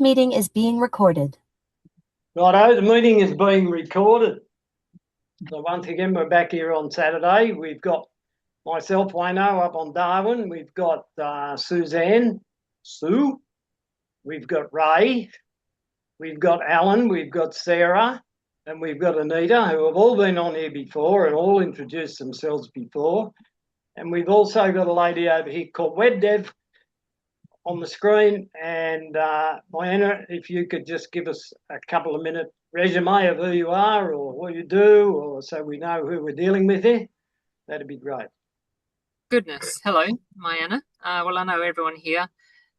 Meeting is being recorded. Righto, the meeting is being recorded. So once again, we're back here on Saturday. We've got myself, Wayno, up on Darwin. We've got Sue. We've got Ray. We've got Alan. We've got Sarah. And we've got Anita, who have all been on here before and all introduced themselves before. And we've also got a lady over here called WebDev on the screen. And Mianne, if you could just give us a couple of minute resume of who you are or what you do, or so we know who we're dealing with here, that'd be great. Goodness. Hello, Mianne. Well, I know everyone here.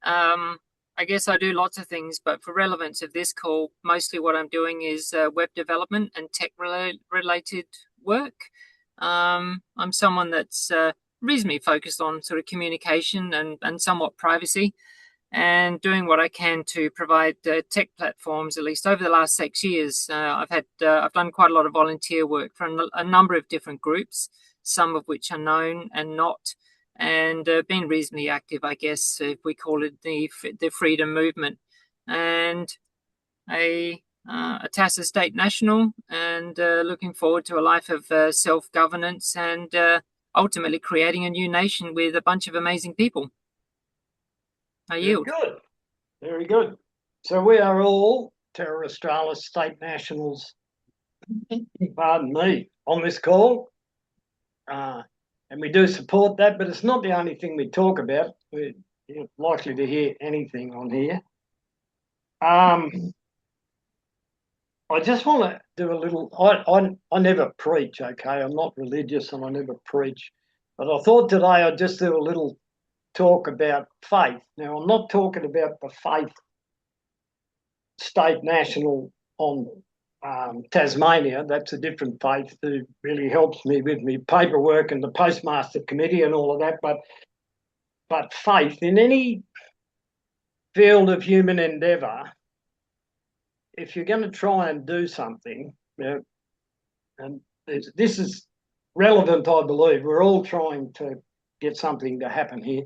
I guess I do lots of things, but for relevance of this call, mostly what I'm doing is web development and tech-related work. I'm someone that's reasonably focused on sort of communication and somewhat privacy, and doing what I can to provide tech platforms. At least over the last 6 years, I've done quite a lot of volunteer work for a number of different groups, some of which are known and not, and been reasonably active, I guess, if we call it the freedom movement. And a TASA state national, and looking forward to a life of self-governance and ultimately creating a new nation with a bunch of amazing people. I yield. Very good. Very good. So we are all Terra Australis state nationals, pardon me, on this call. And we do support that, but it's not the only thing we talk about. We're likely to hear anything on here. I just want to do a little, I never preach, okay? I'm not religious and I never preach. But I thought today I'd just do a little talk about faith. Now, I'm not talking about the faith state national on Tasmania. That's a different faith who really helps me with my paperwork and the postmaster committee and all of that. But faith in any field of human endeavour, if you're going to try and do something, and this is relevant, I believe, we're all trying to get something to happen here.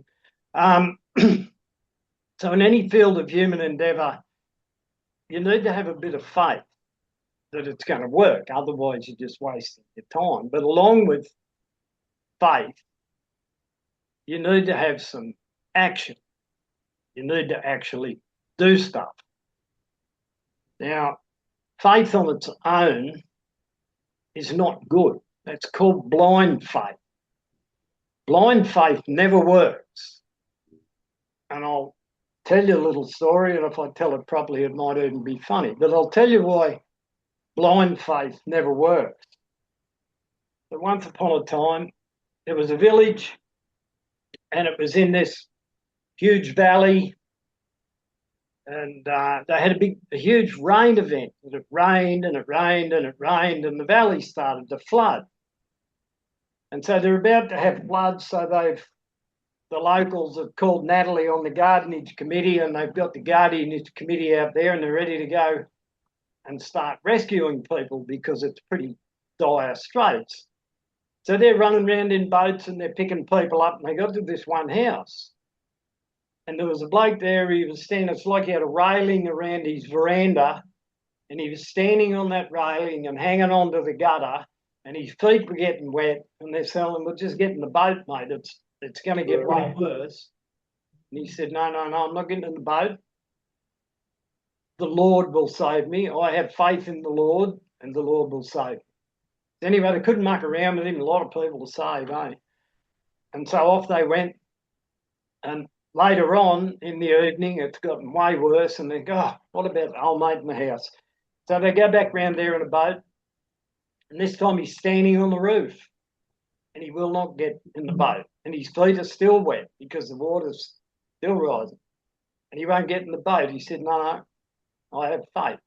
So in any field of human endeavour, you need to have a bit of faith that it's going to work. Otherwise, you're just wasting your time. But along with faith, you need to have some action. You need to actually do stuff. Now, faith on its own is not good. That's called blind faith. Blind faith never works. And I'll tell you a little story, and if I tell it properly, it might even be funny. But I'll tell you why blind faith never works. But once upon a time, there was a village, and it was in this huge valley, and they had a huge rain event. And it rained and it rained and it rained, and the valley started to flood. And so they're about to have floods, so the locals have called Natalie on the gardenage committee, and they've got the gardenage committee out there, and they're ready to go and start rescuing people because it's pretty dire straits. So they're running around in boats and they're picking people up, and they got to this one house. And there was a bloke there, he was standing, it's like he had a railing around his veranda, and he was standing on that railing and hanging onto the gutter, and his feet were getting wet, and they're saying, well, just get in the boat, mate, it's going to get way worse. And he said, no, I'm not getting in the boat. The Lord will save me. I have faith in the Lord, and the Lord will save me. Anyway, they couldn't muck around with him. A lot of people to save, eh? And so off they went. And later on in the evening, it's gotten way worse. And they go, oh, what about the old mate in the house? So they go back round there in a boat. And this time he's standing on the roof. And he will not get in the boat. And his feet are still wet because the water's still rising. And he won't get in the boat. He said, no, I have faith.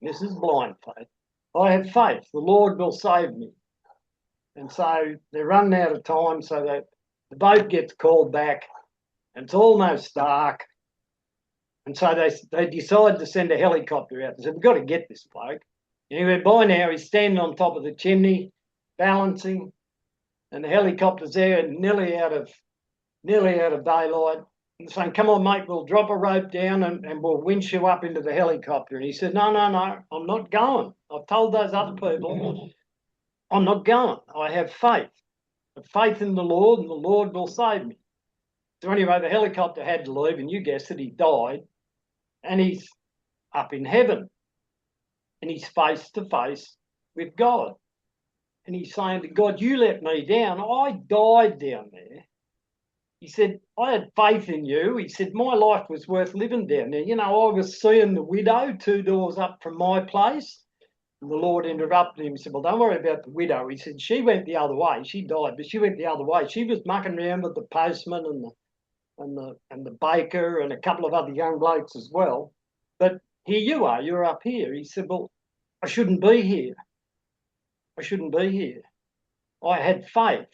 This is blind faith. I have faith. The Lord will save me. And so they're running out of time, so that the boat gets called back, and it's almost dark. And so they decide to send a helicopter out. They said, we've got to get this bloke. Anyway, by now he's standing on top of the chimney, balancing, and the helicopter's there, nearly out of daylight. and saying, come on, mate, we'll drop a rope down and we'll winch you up into the helicopter. And he said, no, I'm not going. I've told those other people I'm not going. I have faith. I have faith in the Lord, and the Lord will save me. So anyway, the helicopter had to leave, and you guessed it, he died, and he's up in heaven, and he's face to face with God. And he's saying to God, you let me down. I died down there. He said, I had faith in you. He said, my life was worth living down there. You know, I was seeing the widow 2 doors up from my place. And the Lord interrupted him and said, well, don't worry about the widow. He said, she went the other way. She died, but she went the other way. She was mucking around with the postman and the baker and a couple of other young blokes as well. But here you are, you're up here. He said, well, I shouldn't be here. I shouldn't be here. I had faith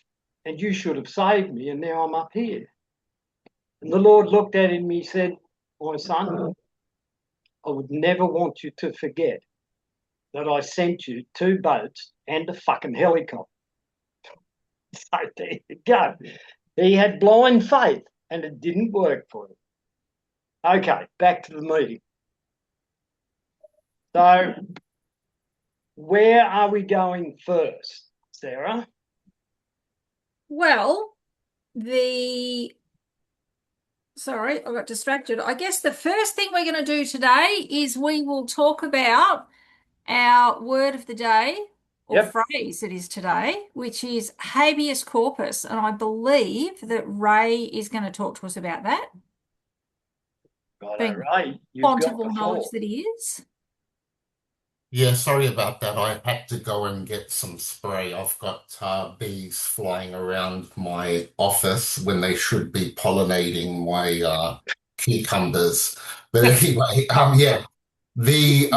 and you should have saved me, and now I'm up here. And the Lord looked at him and he said, my son, I would never want you to forget that I sent you 2 boats and a fucking helicopter. So there you go. He had blind faith and it didn't work for him. Okay, back to the meeting. So where are we going first, Sarah? Well, sorry, I got distracted. I guess the first thing we're going to do today is we will talk about our word of the day, or phrase it is today, which is habeas corpus. And I believe that Ray is going to talk to us about that. Right, Ray, Bountiful knowledge that he is. Yeah, sorry about that. I had to go and get some spray. I've got bees flying around my office when they should be pollinating my cucumbers. But anyway, yeah, the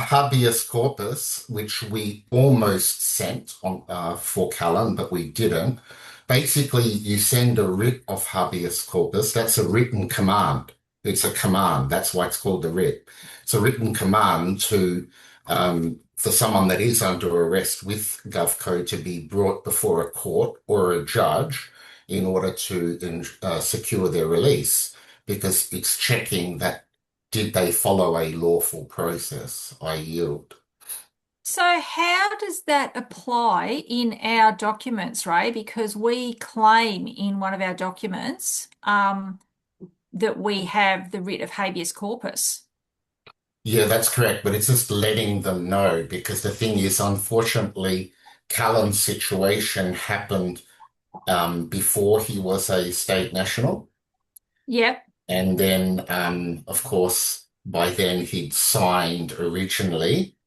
habeas corpus, which we almost sent on for Callan, but we didn't. Basically, you send a writ of habeas corpus. That's a written command. It's a command. That's why it's called a writ. It's a written command to for someone that is under arrest with GovCo to be brought before a court or a judge in order to secure their release, because it's checking that did they follow a lawful process. I yield. So how does that apply in our documents, Ray? Because we claim in one of our documents that we have the writ of habeas corpus. Yeah, that's correct, but it's just letting them know, because the thing is, unfortunately, Callum's situation happened before he was a state national. Yep. And then, of course, by then he'd signed originally,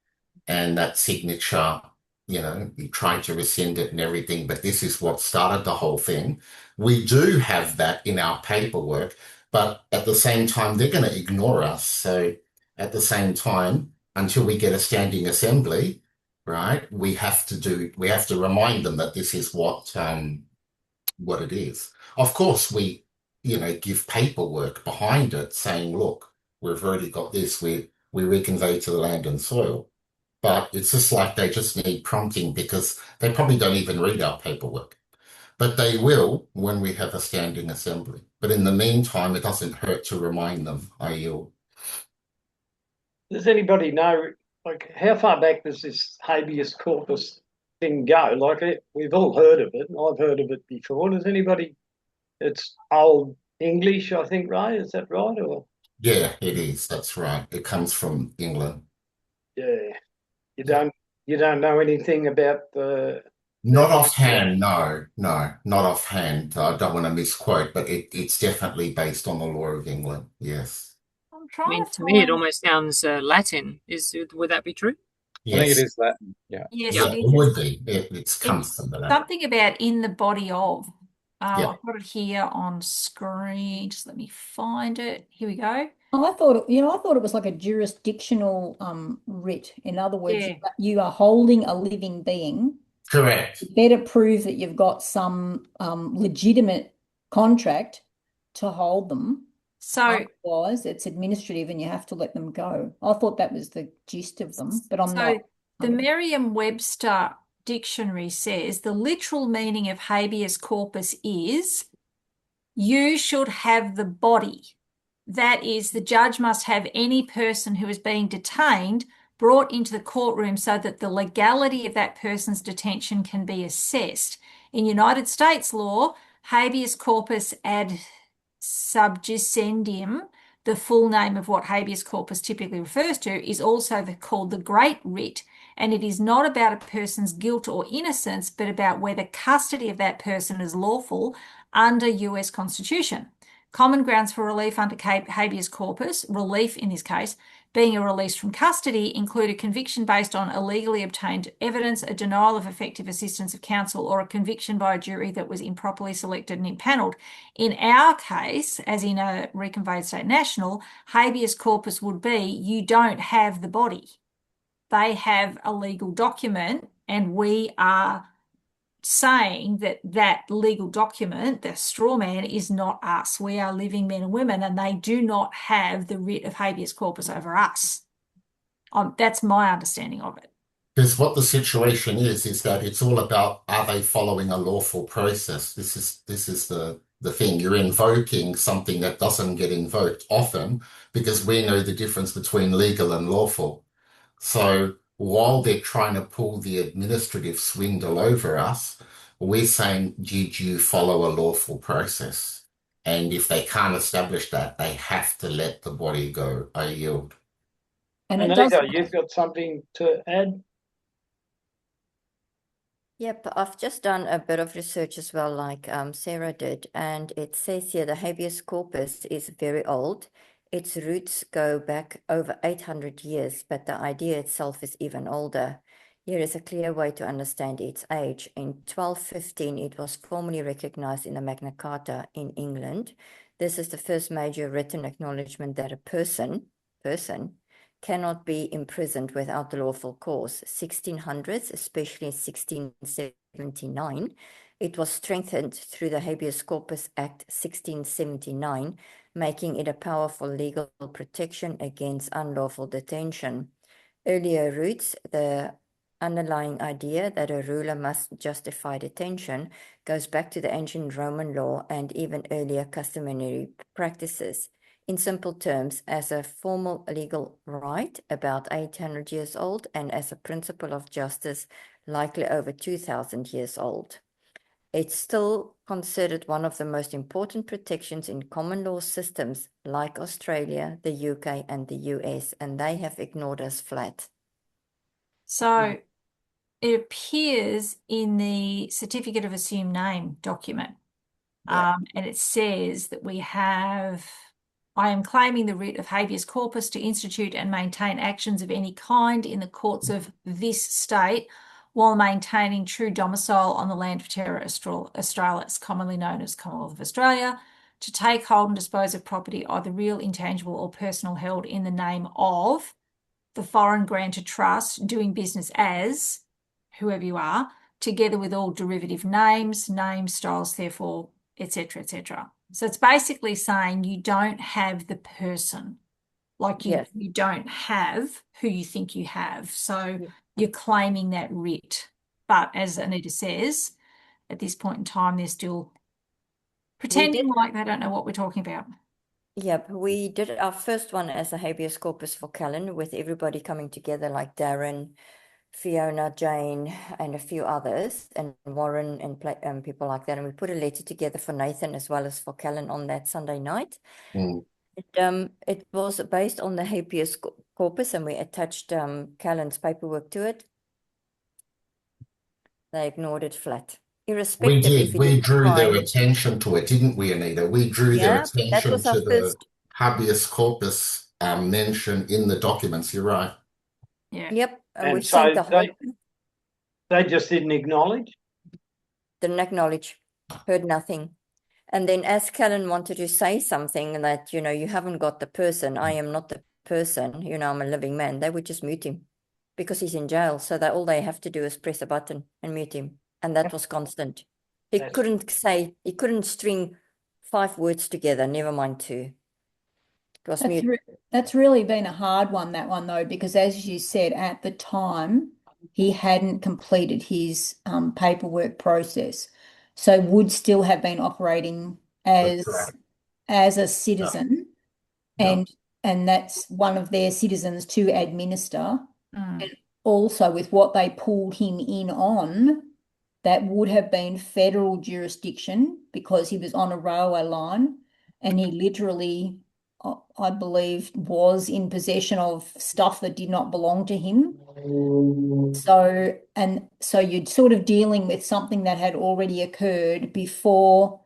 and that signature, he tried to rescind it and everything, but this is what started the whole thing. We do have that in our paperwork, but at the same time, they're going to ignore us. So at the same time, until we get a standing assembly, right, we have to remind them that this is what it is. Of course, we, give paperwork behind it saying, look, we've already got this, we reconvey to the land and soil. But it's just like they just need prompting, because they probably don't even read our paperwork. But they will when we have a standing assembly. But in the meantime, it doesn't hurt to remind them. I yield. Does anybody know, like, how far back does this habeas corpus thing go? Like, we've all heard of it. I've heard of it before. Does anybody? It's old English, I think, Ray. Is that right? Or yeah, it is. That's right. It comes from England. Yeah, you don't know anything about the. Not offhand, no, not offhand. I don't want to misquote, but it's definitely based on the law of England. Yes. I'm I trying mean, to to me, it find. almost sounds Latin. Would that be true? Yes. I think it is Latin. Yeah. Yes, Yeah, it it is. would be. It comes from the Latin. Something about in the body of. Yeah. I've got it here on screen. Just let me find it. Here we go. I thought it was like a jurisdictional writ. In other words, Yeah. you are holding a living being. Correct. You better prove that you've got some legitimate contract to hold them. So Otherwise, it's administrative and you have to let them go. I thought that was the gist of them, but I'm not. the you should have the body. That is, the judge must have any person who is being detained brought into the courtroom so that the legality of that person's detention can be assessed. In United States law, habeas corpus ad subjudicendium, the full name of what habeas corpus typically refers to, is also called the Great Writ, and it is not about a person's guilt or innocence, but about whether custody of that person is lawful under US Constitution. Common grounds for relief under habeas corpus, relief in this case, being a release from custody, include a conviction based on illegally obtained evidence, a denial of effective assistance of counsel, or a conviction by a jury that was improperly selected and impanelled. In our case, as in a reconveyed state national, habeas corpus would be you don't have the body. They have a legal document, and we are saying that that legal document, the straw man, is not us. We are living men and women, and they do not have the writ of habeas corpus over us. That's my understanding of it. Because what the situation is that it's all about, are they following a lawful process? This is the thing. You're invoking something that doesn't get invoked often because we know the difference between legal and lawful. So while they're trying to pull the administrative swindle over us, we're saying, did you follow a lawful process? And if they can't establish that, they have to let the body go. I yield. And Anita, you've got something to add? Yep, I've just done a bit of research as well, like Sarah did, and it says here the habeas corpus is very old. Its roots go back over 800 years, but the idea itself is even older. Here is a clear way to understand its age. In 1215, it was formally recognized in the Magna Carta in England. This is the first major written acknowledgement that a person cannot be imprisoned without the lawful cause. 1600s, especially 1679, it was strengthened through the Habeas Corpus Act 1679, making it a powerful legal protection against unlawful detention. Earlier roots, the underlying idea that a ruler must justify detention, goes back to the ancient Roman law and even earlier customary practices. In simple terms, as a formal legal right, about 800 years old, and as a principle of justice, likely over 2,000 years old. It's still considered one of the most important protections in common law systems like Australia, the UK, and the US, and they have ignored us flat. So it appears in the Certificate of Assumed Name document, and it says that we have... I am claiming the writ of habeas corpus to institute and maintain actions of any kind in the courts of this state while maintaining true domicile on the land of Terra Australis, commonly known as Commonwealth of Australia, to take, hold and dispose of property, either real, intangible or personal, held in the name of the foreign grantor trust, doing business as whoever you are, together with all derivative names, styles, therefore, etc., etc. So it's basically saying you don't have the person, like you don't have who you think you have. So you're claiming that writ. But as Anita says, at this point in time, they're still pretending like they don't know what we're talking about. Yep, we did our first one as a habeas corpus for Callan, with everybody coming together like Darren, Fiona, Jane, and a few others, and Warren and people like that. And we put a letter together for Nathan as well as for Callan on that Sunday night. It was based on the habeas corpus, and we attached Callan's paperwork to it. They ignored it flat. We did. We drew their attention to it, didn't we, Anita? We drew their attention to the habeas corpus mention in the documents. You're right. Yeah. Yep. And we've so seen the whole... they just didn't acknowledge? Didn't acknowledge, heard nothing. And then as Callan wanted to say something that, you know, you haven't got the person, I am not the person, you know, I'm a living man, they would just mute him because he's in jail. So that all they have to do is press a button and mute him. And that was constant. He couldn't string 5 words together, never mind 2. That's really been a hard one, that one, though, because as you said, at the time, he hadn't completed his paperwork process. So would still have been operating as right. as a citizen, Yeah. and that's one of their citizens to administer. Mm. And also with what they pulled him in on, that would have been federal jurisdiction because he was on a railway line and he literally, I believe, was in possession of stuff that did not belong to him. So you're sort of dealing with something that had already occurred before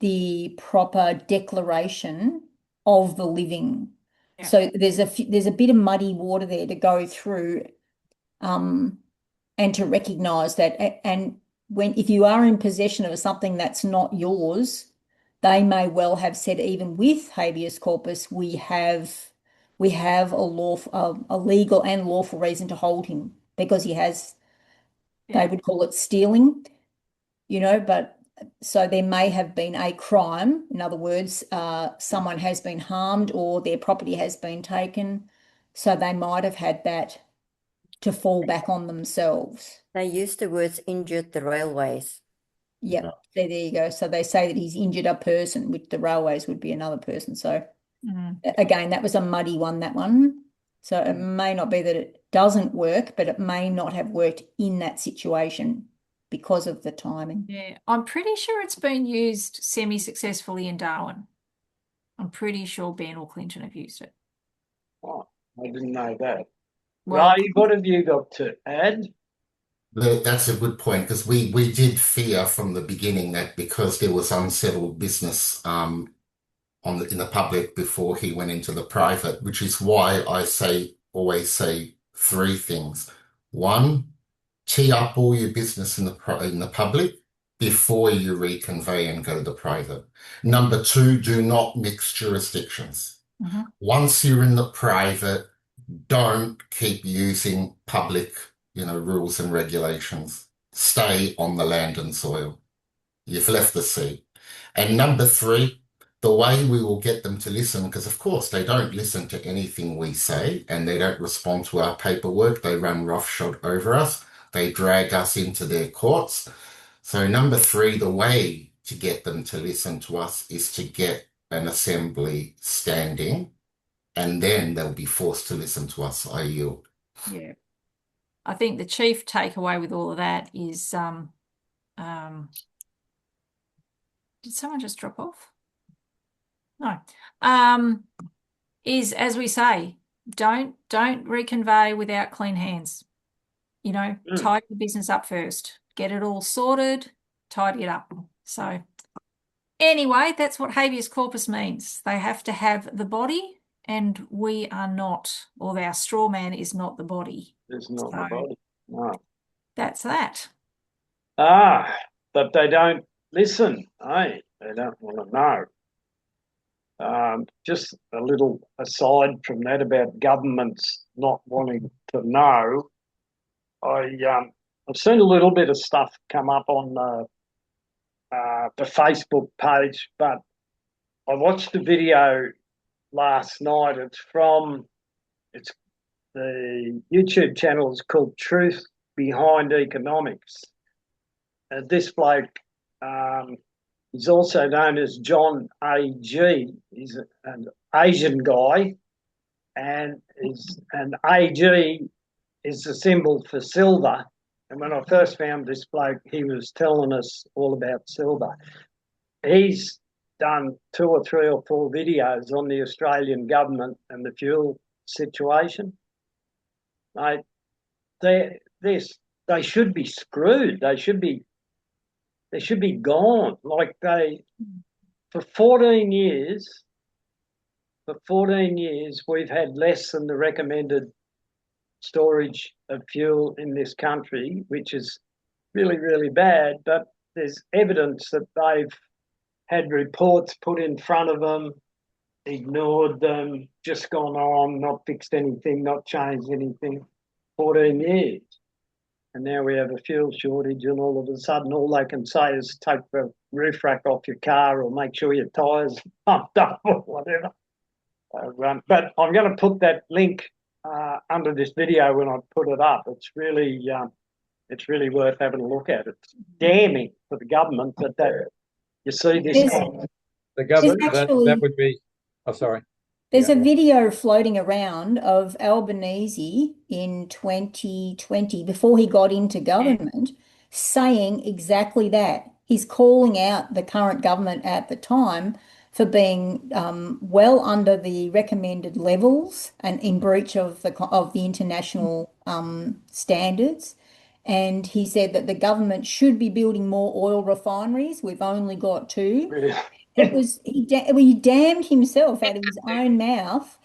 the proper declaration of the living. Yeah. So there's a bit of muddy water there to go through, and to recognize that. And when if you are in possession of something that's not yours, they may well have said, even with habeas corpus, we have a legal and lawful reason to hold him because he has. They would call it stealing, but so there may have been a crime. In other words, someone has been harmed or their property has been taken. So they might have had that to fall back on themselves. They use the words injured the railways. Yep. So there you go. So they say that he's injured a person, which the railways would be another person. So again, that was a muddy one, that one. So it may not be that it doesn't work, but it may not have worked in that situation because of the timing. Yeah, I'm pretty sure it's been used semi-successfully in Darwin. I'm pretty sure Ben or Clinton have used it. Oh, I didn't know that. Well, Ray, what have you got to add? That's a good point because we did fear from the beginning that because there was unsettled business in the public before he went into the private, which is why I always say three things. One, tee up all your business in the public before you reconvey and go to the private. Number two, do not mix jurisdictions. Once you're in the private, don't keep using public, rules and regulations. Stay on the land and soil. You've left the sea. And number three, the way we will get them to listen, because of course they don't listen to anything we say and they don't respond to our paperwork. They run roughshod over us. They drag us into their courts. So number three, the way to get them to listen to us is to get an assembly standing, and then they'll be forced to listen to us. I yield. Yeah. I think the chief takeaway with all of that is, did someone just drop off? No. Is, as we say, don't reconvey without clean hands. Tidy the business up first. Get it all sorted, tidy it up. So anyway, that's what habeas corpus means. They have to have the body, and we are not, or our straw man is not the body. It's not the body. No. That's that. But they don't listen, eh? They don't want to know. Just a little aside from that about governments not wanting to know. I've seen a little bit of stuff come up on the Facebook page, but I watched a video last night. It's the YouTube channel is called Truth Behind Economics. This bloke, he's also known as John A.G. He's an Asian guy, and an AG is the symbol for silver. And when I first found this bloke, he was telling us all about silver. He's done 2 or 3 or 4 videos on the Australian government and the fuel situation. Mate, they should be screwed. They should be gone. Like for 14 years, we've had less than the recommended storage of fuel in this country, which is really, really bad. But there's evidence that they've had reports put in front of them, ignored them, just gone on, not fixed anything, not changed anything. 14 years. And now we have a fuel shortage, and all of a sudden all they can say is take the roof rack off your car or make sure your tyres are pumped up or whatever. But I'm going to put that link under this video when I put it up. It's really worth having a look at. It's damning for the government that you see this. the government, actually, that would be, oh, sorry. there's Yeah. a video floating around of Albanese in 2020, before he got into government, saying exactly that. He's calling out the current government at the time for being well under the recommended levels and in breach of the international standards. And he said that the government should be building more oil refineries. We've only got two. Really. It was he damned himself out of his own mouth,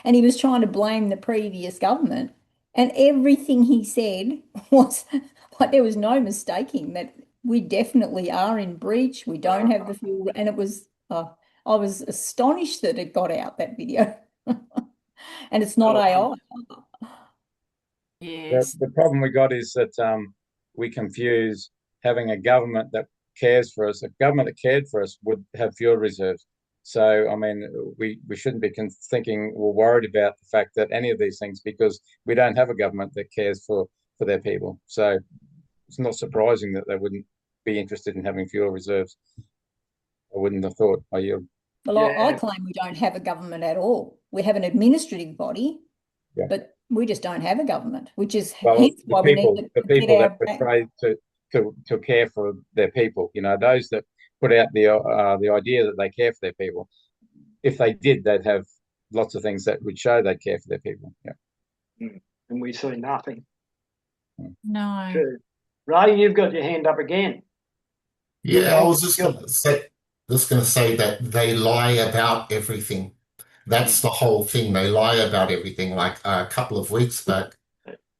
and he was trying to blame the previous government. And everything he said was like there was no mistaking that we definitely are in breach. We don't have the fuel, and it was. I was astonished that it got out, that video, and it's not AI. Yes. The problem we got is that we confuse having a government that cares for us. A government that cared for us would have fuel reserves. So, I mean, we shouldn't be thinking or worried about the fact that any of these things, because we don't have a government that cares for their people. So it's not surprising that they wouldn't be interested in having fuel reserves. I wouldn't have thought. I yield. Well, I claim we don't have a government at all. We have an administrative body, Yeah. but we just don't have a government, which is Well, hence the why we need the to people get that portray to care for their people, you know, those that put out the idea that they care for their people. If they did, they'd have lots of things that would show they care for their people. Yeah. And we see nothing. No. True. Ray, you've got your hand up again. Yeah, I was just going to say that they lie about everything. That's the whole thing. They lie about everything. Like a couple of weeks back,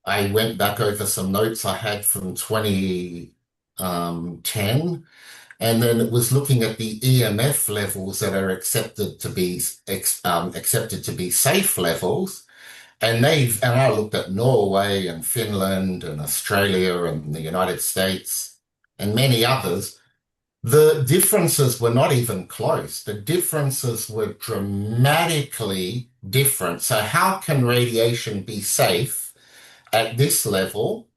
I went back over some notes I had from 2010, and then it was looking at the EMF levels that are accepted to be safe levels. And I looked at Norway and Finland and Australia and the United States and many others. The differences were not even close. The differences were dramatically different. So how can radiation be safe at this level?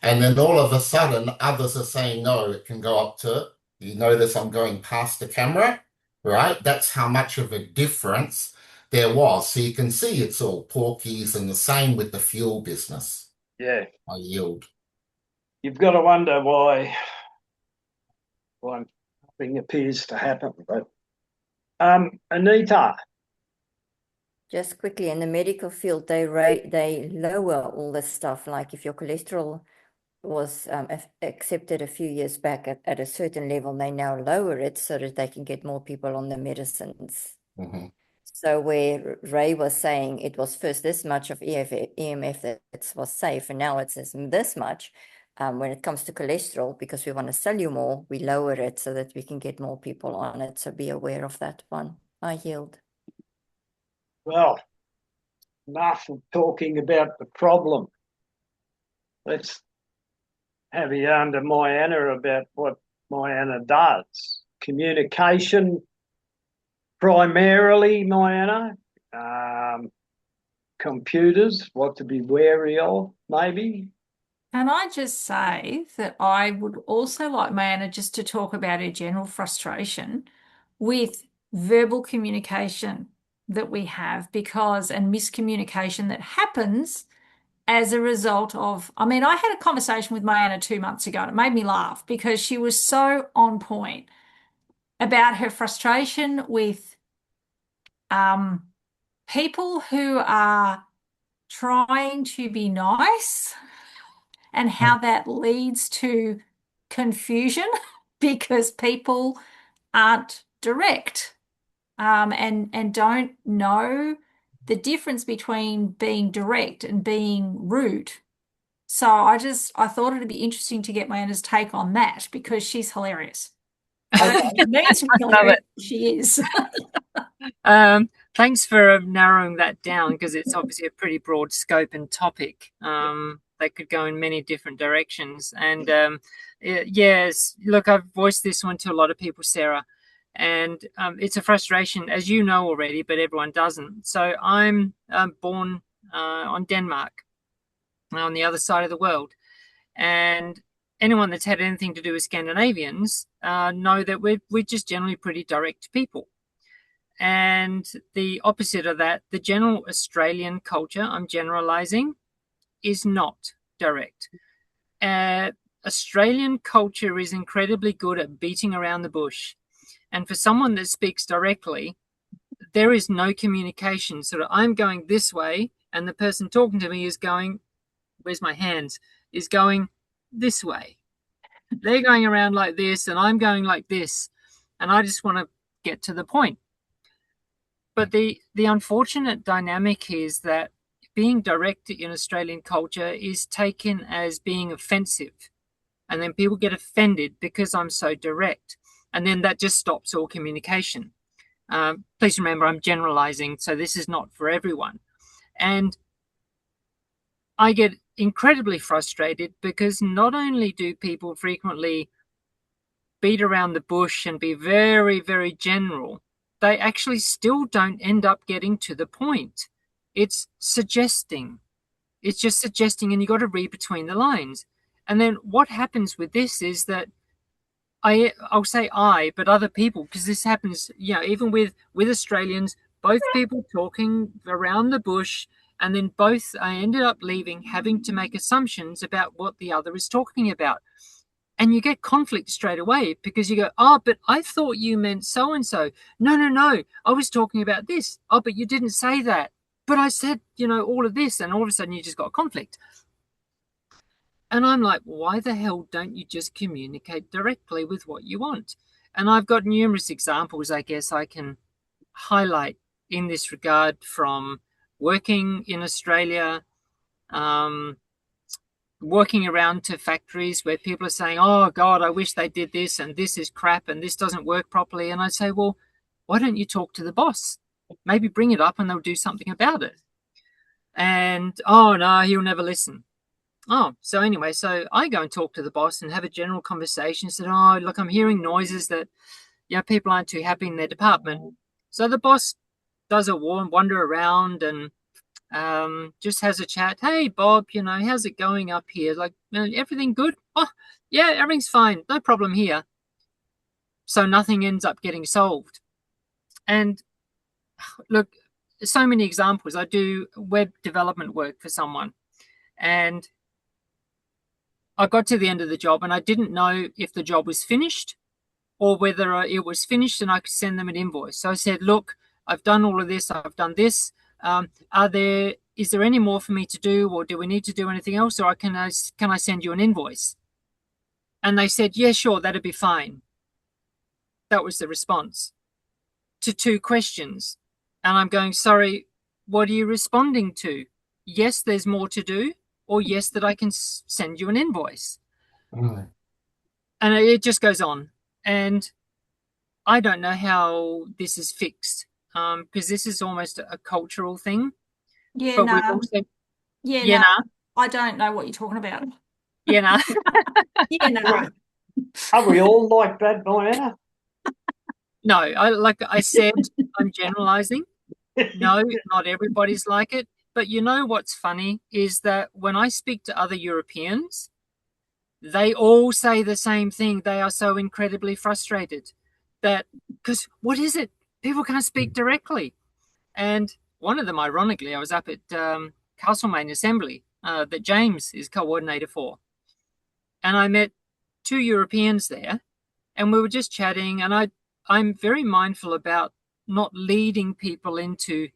And then all of a sudden, others are saying, no, it can go up to, you notice I'm going past the camera, right? That's how much of a difference there was. So you can see it's all porkies, and the same with the fuel business. Yeah. I yield. You've got to wonder why nothing appears to happen. But Anita. Just quickly, in the medical field, they lower all this stuff. Like if your cholesterol was accepted a few years back at a certain level, they now lower it so that they can get more people on the medicines. Mm-hmm. So where Ray was saying it was first this much of EMF that it was safe, and now it's this much. When it comes to cholesterol, because we want to sell you more, we lower it so that we can get more people on it. So be aware of that one. I yield. Well, enough of talking about the problem. Let's have you under Mianne about what Mianne does. Communication primarily, Mianne. Computers, what to be wary of, maybe. Can I just say that I would also like Mianne just to talk about her general frustration with verbal communication that we have and miscommunication that happens as a result of, I mean, I had a conversation with Mianne 2 months ago and it made me laugh because she was so on point about her frustration with people who are trying to be nice and how that leads to confusion because people aren't direct and don't know the difference between being direct and being rude. So I thought it'd be interesting to get Mianne's take on that because she's hilarious. I don't think she means to be hilarious. She is. Thanks for narrowing that down because it's obviously a pretty broad scope and topic. They could go in many different directions. And yes, look, I've voiced this one to a lot of people, Sarah, and it's a frustration, as you know already, but everyone doesn't. So I'm born on Denmark, on the other side of the world. And anyone that's had anything to do with Scandinavians know that we're just generally pretty direct people. And the opposite of that, the general Australian culture, I'm generalizing, is not direct. Australian culture is incredibly good at beating around the bush. And for someone that speaks directly, there is no communication. Sort of, I'm going this way, and the person talking to me is going, where's my hands, is going this way. They're going around like this, and I'm going like this. And I just want to get to the point. But the unfortunate dynamic is that being direct in Australian culture is taken as being offensive. And then people get offended because I'm so direct. And then that just stops all communication. Please remember, I'm generalizing, so this is not for everyone. And I get incredibly frustrated because not only do people frequently beat around the bush and be very, very general, they actually still don't end up getting to the point. It's suggesting. It's just suggesting, and you've got to read between the lines. And then what happens with this is that I'll say but other people, because this happens, even with Australians, both people talking around the bush, and then I ended up leaving having to make assumptions about what the other is talking about. And you get conflict straight away because you go, but I thought you meant so-and-so. No, I was talking about this. Oh, but you didn't say that. But I said, all of this, and all of a sudden you just got conflict. And I'm like, why the hell don't you just communicate directly with what you want? And I've got numerous examples, I guess, I can highlight in this regard from working in Australia, working around to factories where people are saying, oh, God, I wish they did this, and this is crap, and this doesn't work properly. And I say, well, why don't you talk to the boss? Maybe bring it up and they'll do something about it. And, oh, no, he'll never listen. So anyway, so I go and talk to the boss and have a general conversation. Said, look, I'm hearing noises that, people aren't too happy in their department. So the boss does a wander around and just has a chat. Hey, Bob, how's it going up here? Like, everything good? Oh, yeah, everything's fine. No problem here. So nothing ends up getting solved. And look, so many examples. I do web development work for someone, and I got to the end of the job and I didn't know if the job was finished or whether it was finished and I could send them an invoice. So I said, look, I've done all of this. I've done this. Is there any more for me to do, or do we need to do anything else, or can I send you an invoice? And they said, yeah, sure, that'd be fine. That was the response to 2 questions. And I'm going, sorry, what are you responding to? Yes, there's more to do, or yes, that I can send you an invoice. Right. And it just goes on. And I don't know how this is fixed, because this is almost a cultural thing. Yeah, but no. Also, yeah, no. I don't know what you're talking about. Yeah, no. Yeah, no. Are we all like that, Mianne? No, like I said, I'm generalizing. No, not everybody's like it. But what's funny is that when I speak to other Europeans, they all say the same thing. They are so incredibly frustrated because what is it? People can't speak directly. And one of them, ironically, I was up at Castlemaine Assembly that James is coordinator for. And I met 2 Europeans there, and we were just chatting. And I'm very mindful about not leading people into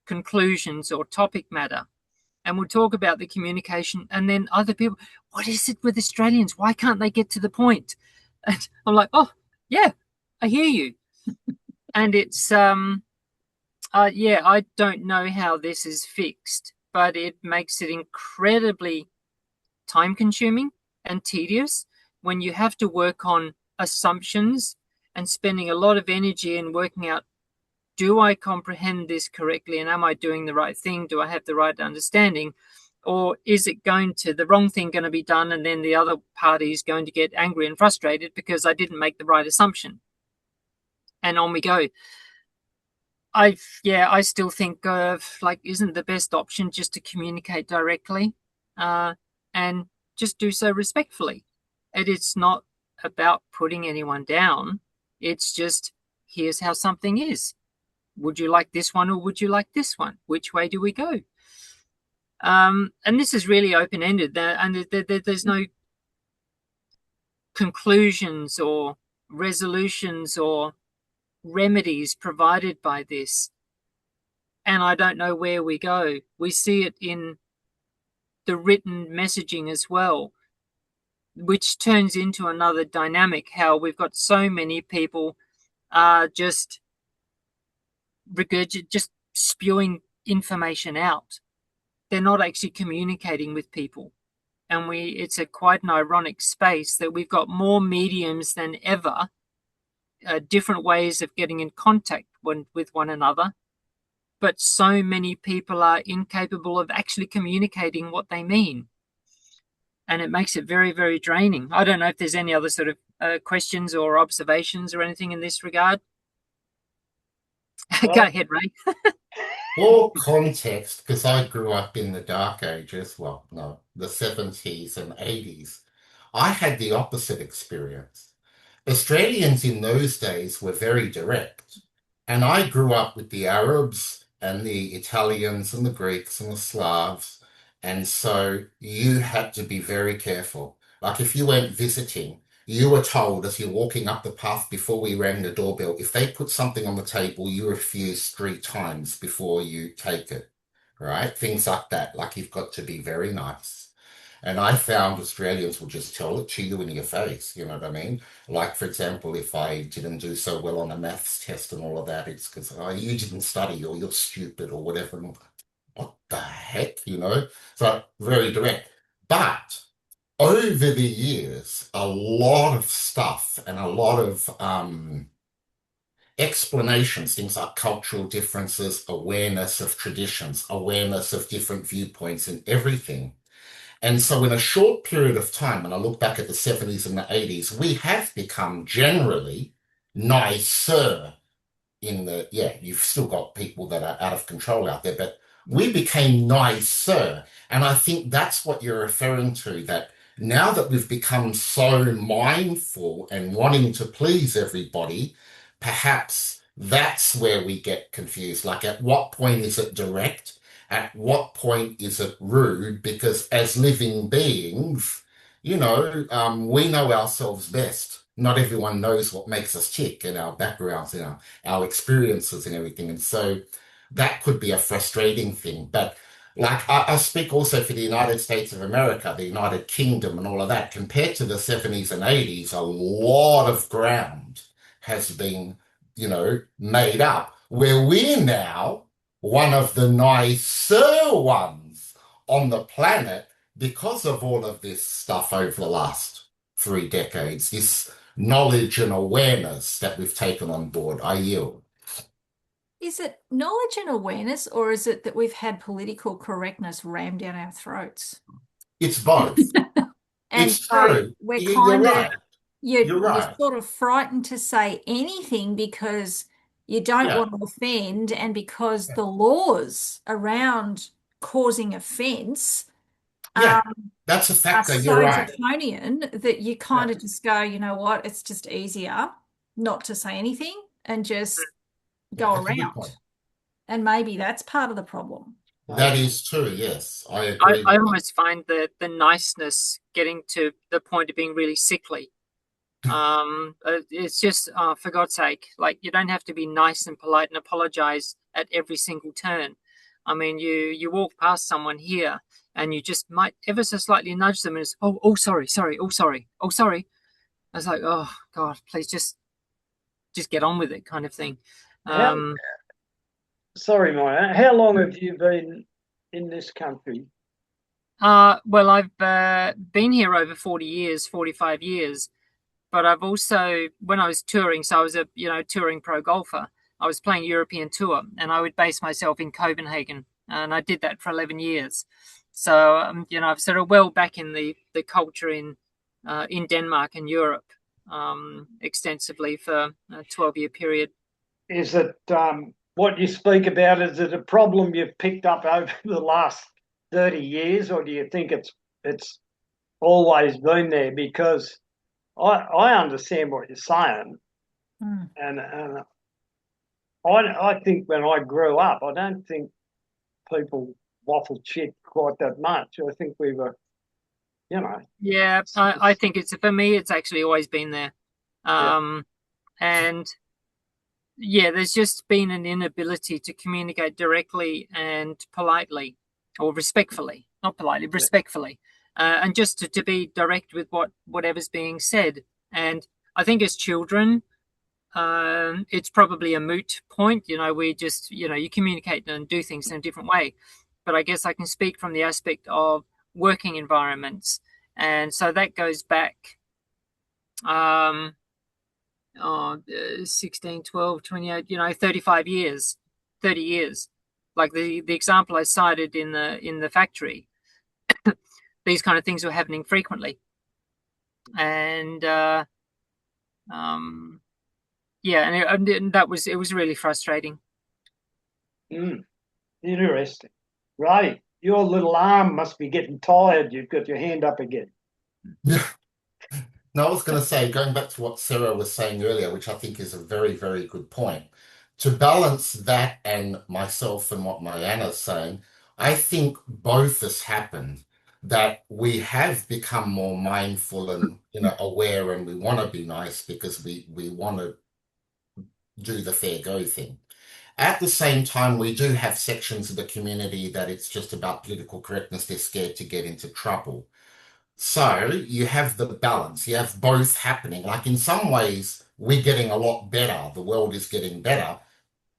conclusions or topic matter. And we'll talk about the communication, and then other people, what is it with Australians? Why can't they get to the point? And I'm like, oh, yeah, I hear you. And it's, I don't know how this is fixed, but it makes it incredibly time consuming and tedious when you have to work on assumptions and spending a lot of energy in working out, do I comprehend this correctly, and am I doing the right thing? Do I have the right understanding? Or is it the wrong thing going to be done, and then the other party is going to get angry and frustrated because I didn't make the right assumption? And on we go. I still think isn't the best option just to communicate directly and just do so respectfully? And it's not about putting anyone down. It's just, here's how something is. Would you like this one or would you like this one? Which way do we go? And this is really open-ended, and there's no conclusions or resolutions or remedies provided by this. And I don't know where we go. We see it in the written messaging as well, which turns into another dynamic, how we've got so many people just spewing information out. They're not actually communicating with people. And it's quite an ironic space that we've got more mediums than ever, different ways of getting in contact with one another. But so many people are incapable of actually communicating what they mean. And it makes it very, very draining. I don't know if there's any other sort of questions or observations or anything in this regard. Well, go ahead, Ray. For context, because I grew up in the Dark Ages, the 70s and 80s, I had the opposite experience. Australians in those days were very direct. And I grew up with the Arabs and the Italians and the Greeks and the Slavs. And so you had to be very careful. Like if you went visiting, you were told as you're walking up the path before we rang the doorbell, if they put something on the table, you refuse 3 times before you take it, right? Things like that. Like you've got to be very nice. And I found Australians will just tell it to you in your face, you know what I mean? Like, for example, if I didn't do so well on a maths test and all of that, it's because, you didn't study or you're stupid or whatever. And what the heck, you know? So very direct. But over the years, a lot of stuff and a lot of explanations, things like cultural differences, awareness of traditions, awareness of different viewpoints and everything. And so in a short period of time, when I look back at the 70s and the 80s, we have become generally nicer you've still got people that are out of control out there, but we became nicer. And I think that's what you're referring to, that now that we've become so mindful and wanting to please everybody, perhaps that's where we get confused. Like at what point is it direct? At what point is it rude? Because as living beings, we know ourselves best. Not everyone knows what makes us tick and our backgrounds and our experiences and everything. And so that could be a frustrating thing. But like I speak also for the United States of America, the United Kingdom and all of that. Compared to the 70s and 80s, a lot of ground has been, made up where we're now one of the nicer ones on the planet because of all of this stuff over the last 3 decades, this knowledge and awareness that we've taken on board. I yield. Is it knowledge and awareness, or is it that we've had political correctness rammed down our throats? It's both. And it's true. You're right. You're sort of frightened to say anything because you don't want to offend, and because the laws around causing offence that's a factor. are so You're right. draconian that you kind of just go, you know what, it's just easier not to say anything and just go around. And maybe that's part of the problem. That is true, yes. I agree. I almost find the niceness getting to the point of being really sickly. It's just, for God's sake, like, you don't have to be nice and polite and apologize at every single turn. I mean, you walk past someone here and you just might ever so slightly nudge them and it's, oh, sorry, oh, sorry. I was like, oh God, please just get on with it, kind of thing. Sorry, Maya, how long have you been in this country? Well, I've been here over 45 years. But I've also, when I was touring, so I was a touring pro golfer, I was playing European tour, and I would base myself in Copenhagen, and I did that for 11 years. So I'm sort of well back in the culture in Denmark and Europe extensively for a 12-year period. Is it what you speak about? Is it a problem you've picked up over the last 30 years, or do you think it's always been there because I understand what you're saying, and I think when I grew up, I don't think people waffled shit quite that much. I think we were, Yeah, I think for me, it's actually always been there. And yeah, there's just been an inability to communicate directly and politely, or respectfully, not politely, respectfully, and just to be direct with whatever's being said. And I think as children, it's probably a moot point. We just, you communicate and do things in a different way. But I guess I can speak from the aspect of working environments. And so that goes back 16, 12, 28, 35 years, 30 years. Like the example I cited in the factory, these kind of things were happening frequently. And yeah, and it was really frustrating. Interesting. Right. Your little arm must be getting tired. You've got your hand up again. Yeah. No, I was going to say, going back to what Sarah was saying earlier, which I think is a very, very good point, to balance that and myself and what Mianne's saying, I think both has happened, that we have become more mindful and aware, and we want to be nice because we want to do the fair go thing. At the same time, we do have sections of the community that it's just about political correctness. They're scared to get into trouble. So you have the balance. You have both happening. Like in some ways, we're getting a lot better. The world is getting better.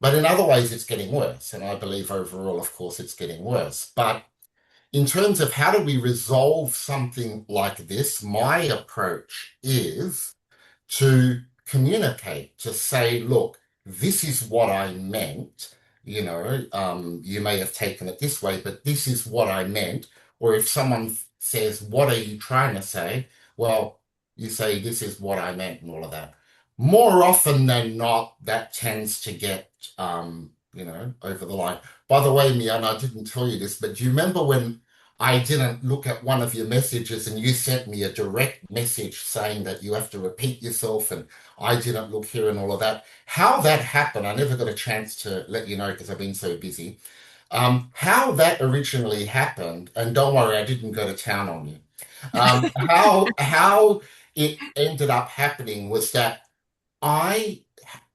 But in other ways, it's getting worse. And I believe overall, of course, it's getting worse. But in terms of how do we resolve something like this, my approach is to communicate, to say, look, this is what I meant. You may have taken it this way, but this is what I meant. Or if someone says, what are you trying to say? Well, you say, this is what I meant and all of that. More often than not, that tends to get, over the line. By the way, Mianne, I didn't tell you this, but do you remember when I didn't look at one of your messages and you sent me a direct message saying that you have to repeat yourself and I didn't look here and all of that? How that happened, I never got a chance to let you know because I've been so busy. How that originally happened, and don't worry, I didn't go to town on you. How it ended up happening was that I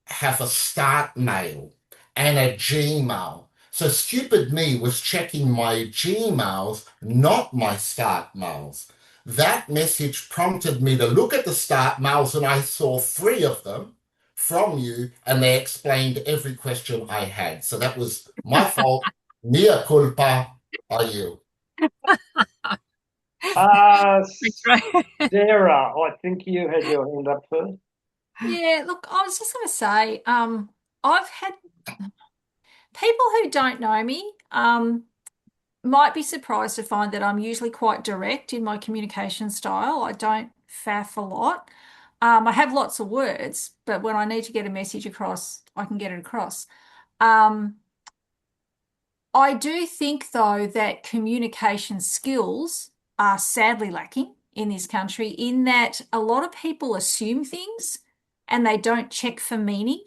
have a start mail and a Gmail. So stupid me was checking my Gmails, not my start mails. That message prompted me to look at the start mails, and I saw 3 of them from you, and they explained every question I had. So that was my fault. Mea culpa, are you? Sarah, I think you had your hand up first. Yeah, look, I was just going to say, I've had people who don't know me might be surprised to find that I'm usually quite direct in my communication style. I don't faff a lot. I have lots of words, but when I need to get a message across, I can get it across. I do think, though, that communication skills are sadly lacking in this country, in that a lot of people assume things and they don't check for meaning.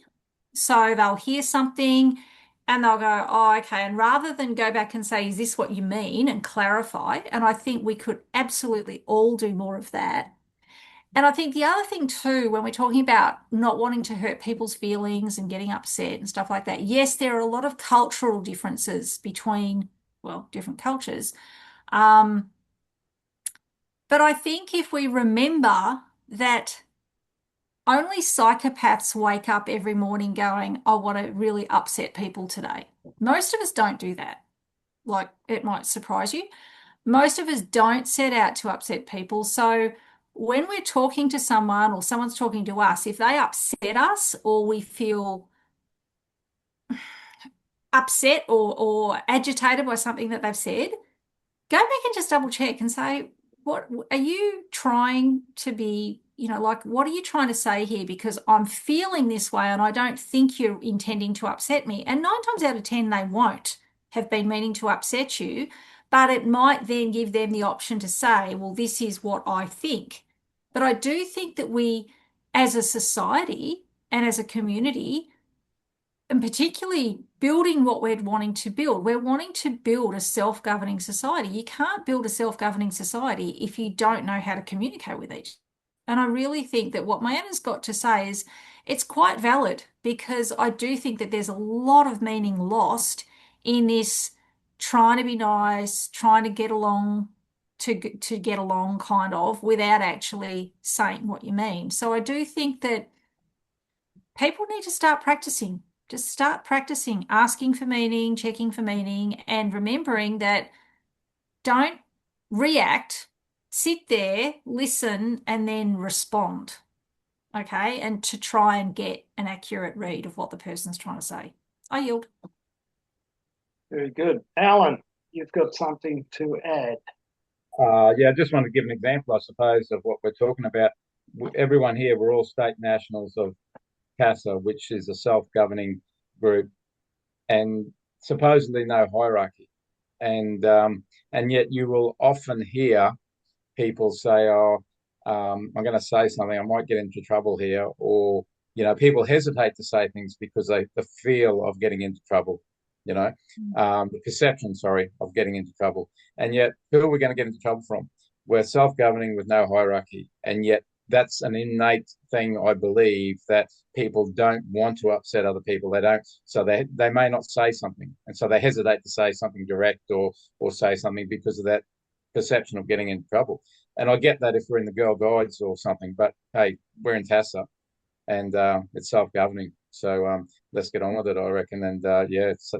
So they'll hear something and they'll go, oh, okay. And rather than go back and say, is this what you mean? And clarify. And I think we could absolutely all do more of that. And I think the other thing too, when we're talking about not wanting to hurt people's feelings and getting upset and stuff like that, yes, there are a lot of cultural differences between, well, different cultures. But I think if we remember that only psychopaths wake up every morning going, I want to really upset people today. Most of us don't do that. Like, it might surprise you. Most of us don't set out to upset people. So when we're talking to someone or someone's talking to us, if they upset us or we feel upset or agitated by something that they've said, go back and just double check and say, what are you trying to be, like, what are you trying to say here? Because I'm feeling this way and I don't think you're intending to upset me. And 9 times out of 10, they won't have been meaning to upset you. but it might then give them the option to say, well, this is what I think. But I do think that we, as a society and as a community, and particularly building what we're wanting to build, we're wanting to build a self-governing society. You can't build a self-governing society if you don't know how to communicate with each. And I really think that what Mianne's got to say is it's quite valid, because I do think that there's a lot of meaning lost in this trying to be nice, trying to get along, to get along kind of, without actually saying what you mean. So I do think that people need to start practicing. Just start practicing asking for meaning, checking for meaning, and remembering that don't react, sit there, listen, and then respond. Okay. And to try and get an accurate read of what the person's trying to say. I yield. Very good. Alan, you've got something to add. Yeah, I just want to give an example, I suppose, of what we're talking about. Everyone here, we're all state nationals of CASA, which is a self-governing group, and supposedly no hierarchy. And yet you will often hear people say, "Oh, I'm going to say something, I might get into trouble here," or people hesitate to say things because the feel of getting into trouble, the perception, of getting into trouble. And yet, who are we going to get into trouble from? We're self-governing with no hierarchy, and yet that's an innate thing, I believe, that people don't want to upset other people. They don't, so they may not say something, and so they hesitate to say something direct or say something because of that perception of getting into trouble. And I get that if we're in the Girl Guides or something, but hey, we're in TASA, and it's self-governing. So let's get on with it, I reckon. And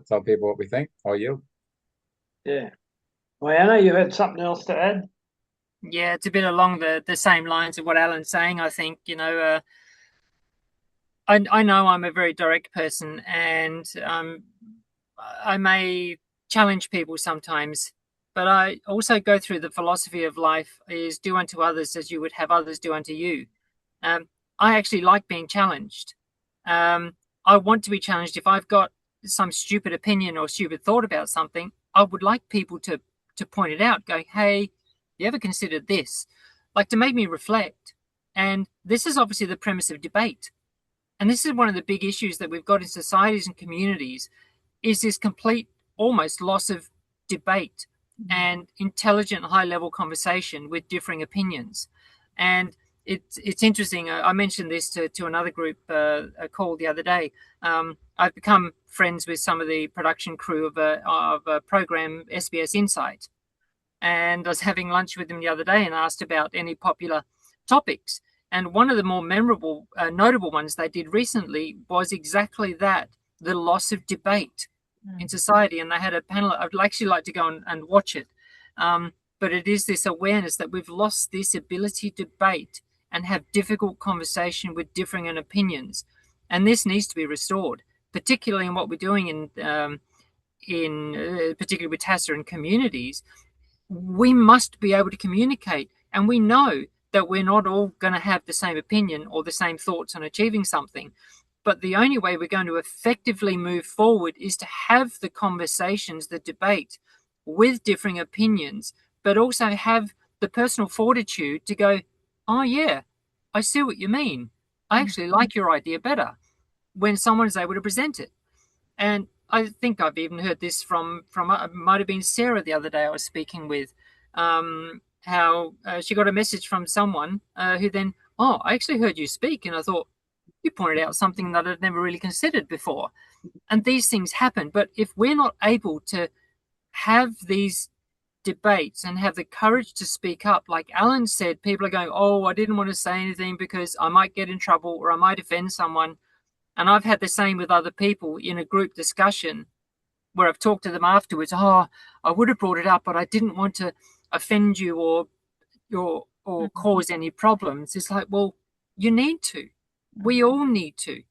tell people what we think. I yield. Yeah. Mianne, you had something else to add? Yeah, it's a bit along the same lines of what Alan's saying. I think, I know I'm a very direct person, and I may challenge people sometimes, but I also go through the philosophy of life is do unto others as you would have others do unto you. I actually like being challenged. I want to be challenged. If I've got some stupid opinion or stupid thought about something, I would like people to point it out, going, hey, you ever considered this? Like, to make me reflect. And this is obviously the premise of debate. And this is one of the big issues that we've got in societies and communities, is this complete almost loss of debate and intelligent high-level conversation with differing opinions. And it's interesting. I mentioned this to another group call the other day. I've become friends with some of the production crew of a program, SBS Insight. And I was having lunch with them the other day and asked about any popular topics. And one of the more memorable, notable ones they did recently was exactly that, the loss of debate in society. And they had a panel. I'd actually like to go and watch it. But it is this awareness that we've lost this ability to debate and have difficult conversation with differing opinions. And this needs to be restored, particularly in what we're doing particularly with TASA and communities. We must be able to communicate, and we know that we're not all going to have the same opinion or the same thoughts on achieving something. But the only way we're going to effectively move forward is to have the conversations, the debate with differing opinions, but also have the personal fortitude to go, oh yeah, I see what you mean. I actually like your idea better, when someone is able to present it. And I think I've even heard this from might have been Sarah the other day I was speaking with, how she got a message from someone who then, oh, I actually heard you speak, and I thought you pointed out something that I'd never really considered before. And these things happen. But if we're not able to have these debates and have the courage to speak up, like Alan said, people are going, oh, I didn't want to say anything because I might get in trouble or I might offend someone. And I've had the same with other people in a group discussion where I've talked to them afterwards. Oh, I would have brought it up, but I didn't want to offend you or cause any problems. It's like, well, you need to. We all need to.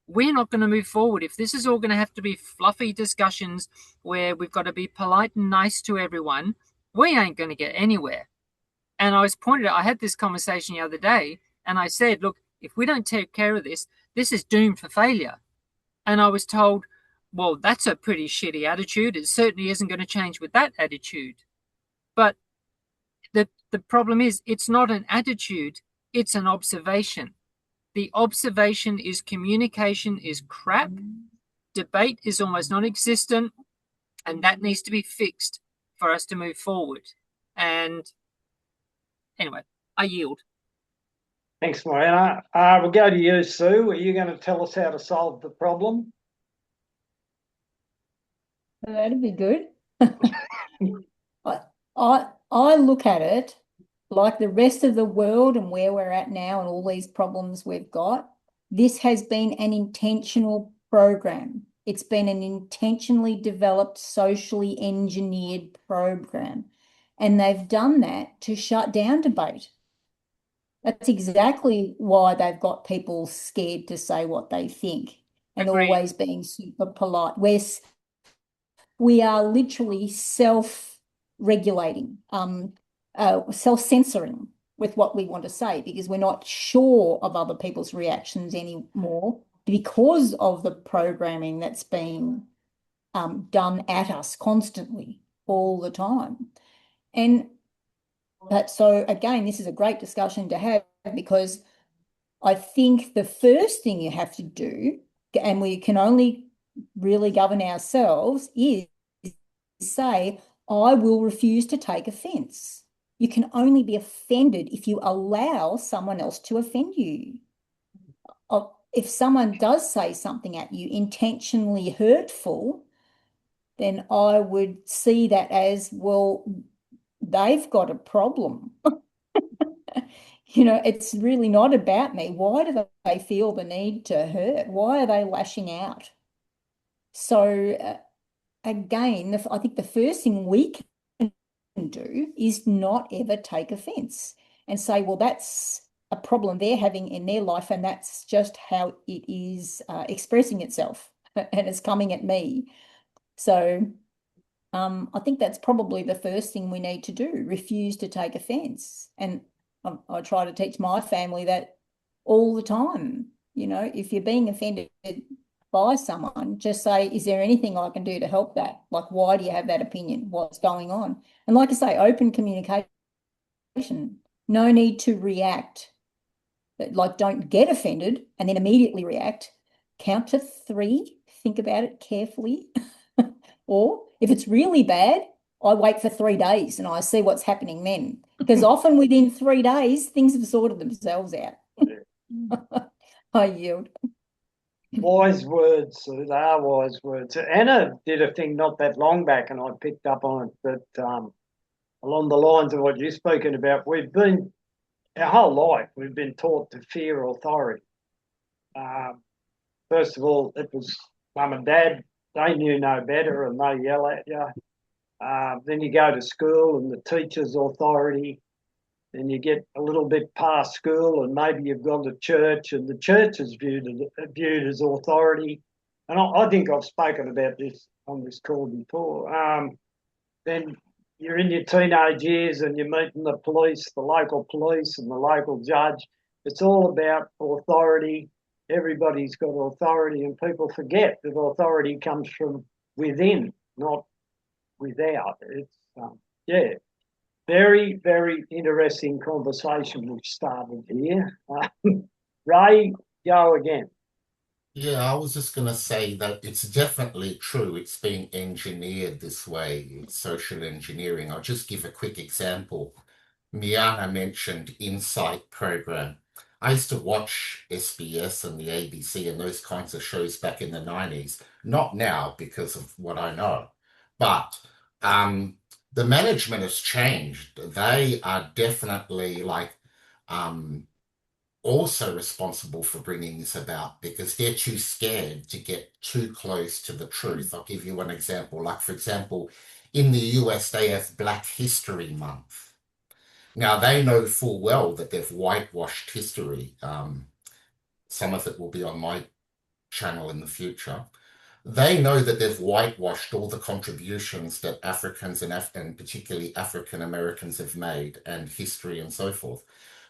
We're not going to move forward if this is all going to have to be fluffy discussions where we've got to be polite and nice to everyone. We ain't going to get anywhere. And I was pointed out, I had this conversation the other day, and I said, look, if we don't take care of this, this is doomed for failure. And I was told, well, that's a pretty shitty attitude. It certainly isn't going to change with that attitude. But the problem is it's not an attitude, it's an observation. The observation is communication is crap, debate is almost non-existent, and that needs to be fixed for us to move forward. And anyway, I yield. Thanks, Mianne. We'll go to you, Sue. Are you going to tell us how to solve the problem? That'd be good. I look at it like the rest of the world and where we're at now and all these problems we've got. This has been an intentional program. It's been an intentionally developed, socially engineered program. And they've done that to shut down debate. That's exactly why they've got people scared to say what they think and Agreed. always being super polite. We are literally self-regulating, self-censoring with what we want to say because we're not sure of other people's reactions anymore because of the programming that's being done at us constantly all the time. And so again, this is a great discussion to have because I think the first thing you have to do, and we can only really govern ourselves, is say, I will refuse to take offense. You can only be offended if you allow someone else to offend you. If someone does say something at you intentionally hurtful, then I would see that as, well, they've got a problem. It's really not about me. Why do they feel the need to hurt? Why are they lashing out? So again, I think the first thing we can do is not ever take offense and say, well, that's a problem they're having in their life and that's just how it is expressing itself and it's coming at me. So I think that's probably the first thing we need to do, refuse to take offense. And I try to teach my family that all the time. If you're being offended by someone, just say, is there anything I can do to help that? Like, why do you have that opinion? What's going on? And like I say, open communication, no need to react. Like, don't get offended and then immediately react. Count to 3, think about it carefully. Or if it's really bad, I wait for 3 days and I see what's happening then. Because often within 3 days, things have sorted themselves out. I yield. Wise words, Sue. They are wise words. Anna did a thing not that long back, and I picked up on it, that along the lines of what you've spoken about, our whole life, we've been taught to fear authority. First of all, it was mum and dad. They knew no better and they yell at you. Then you go to school and the teacher's authority. Then you get a little bit past school and maybe you've gone to church and the church is viewed as authority. And I think I've spoken about this on this call before. Then you're in your teenage years and you're meeting the police, the local police and the local judge. It's all about authority. Everybody's got authority and people forget that authority comes from within, not without. It's, very, very interesting conversation we've started here. Ray, go again. Yeah, I was just going to say that it's definitely true. It's being engineered this way. It's social engineering. I'll just give a quick example. Mianne mentioned Insight program. I used to watch SBS and the ABC and those kinds of shows back in the 90s. Not now because of what I know. But the management has changed. They are definitely also responsible for bringing this about because they're too scared to get too close to the truth. I'll give you one example. Like, for example, in the US, they have Black History Month. Now, they know full well that they've whitewashed history. Some of it will be on my channel in the future. They know that they've whitewashed all the contributions that Africans and particularly African Americans have made and history and so forth.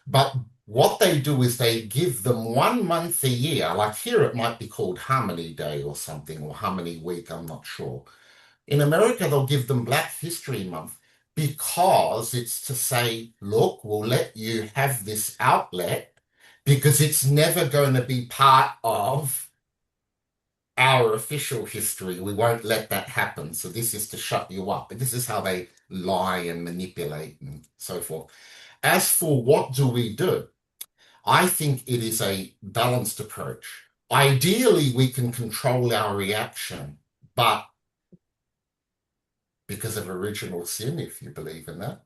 But what they do is they give them 1 month a year, like here it might be called Harmony Day or something, or Harmony Week, I'm not sure. In America, they'll give them Black History Month because it's to say, look, we'll let you have this outlet because it's never going to be part of our official history. We won't let that happen. So this is to shut you up. And this is how they lie and manipulate and so forth. As for what do we do? I think it is a balanced approach. Ideally, we can control our reaction, but because of original sin, if you believe in that,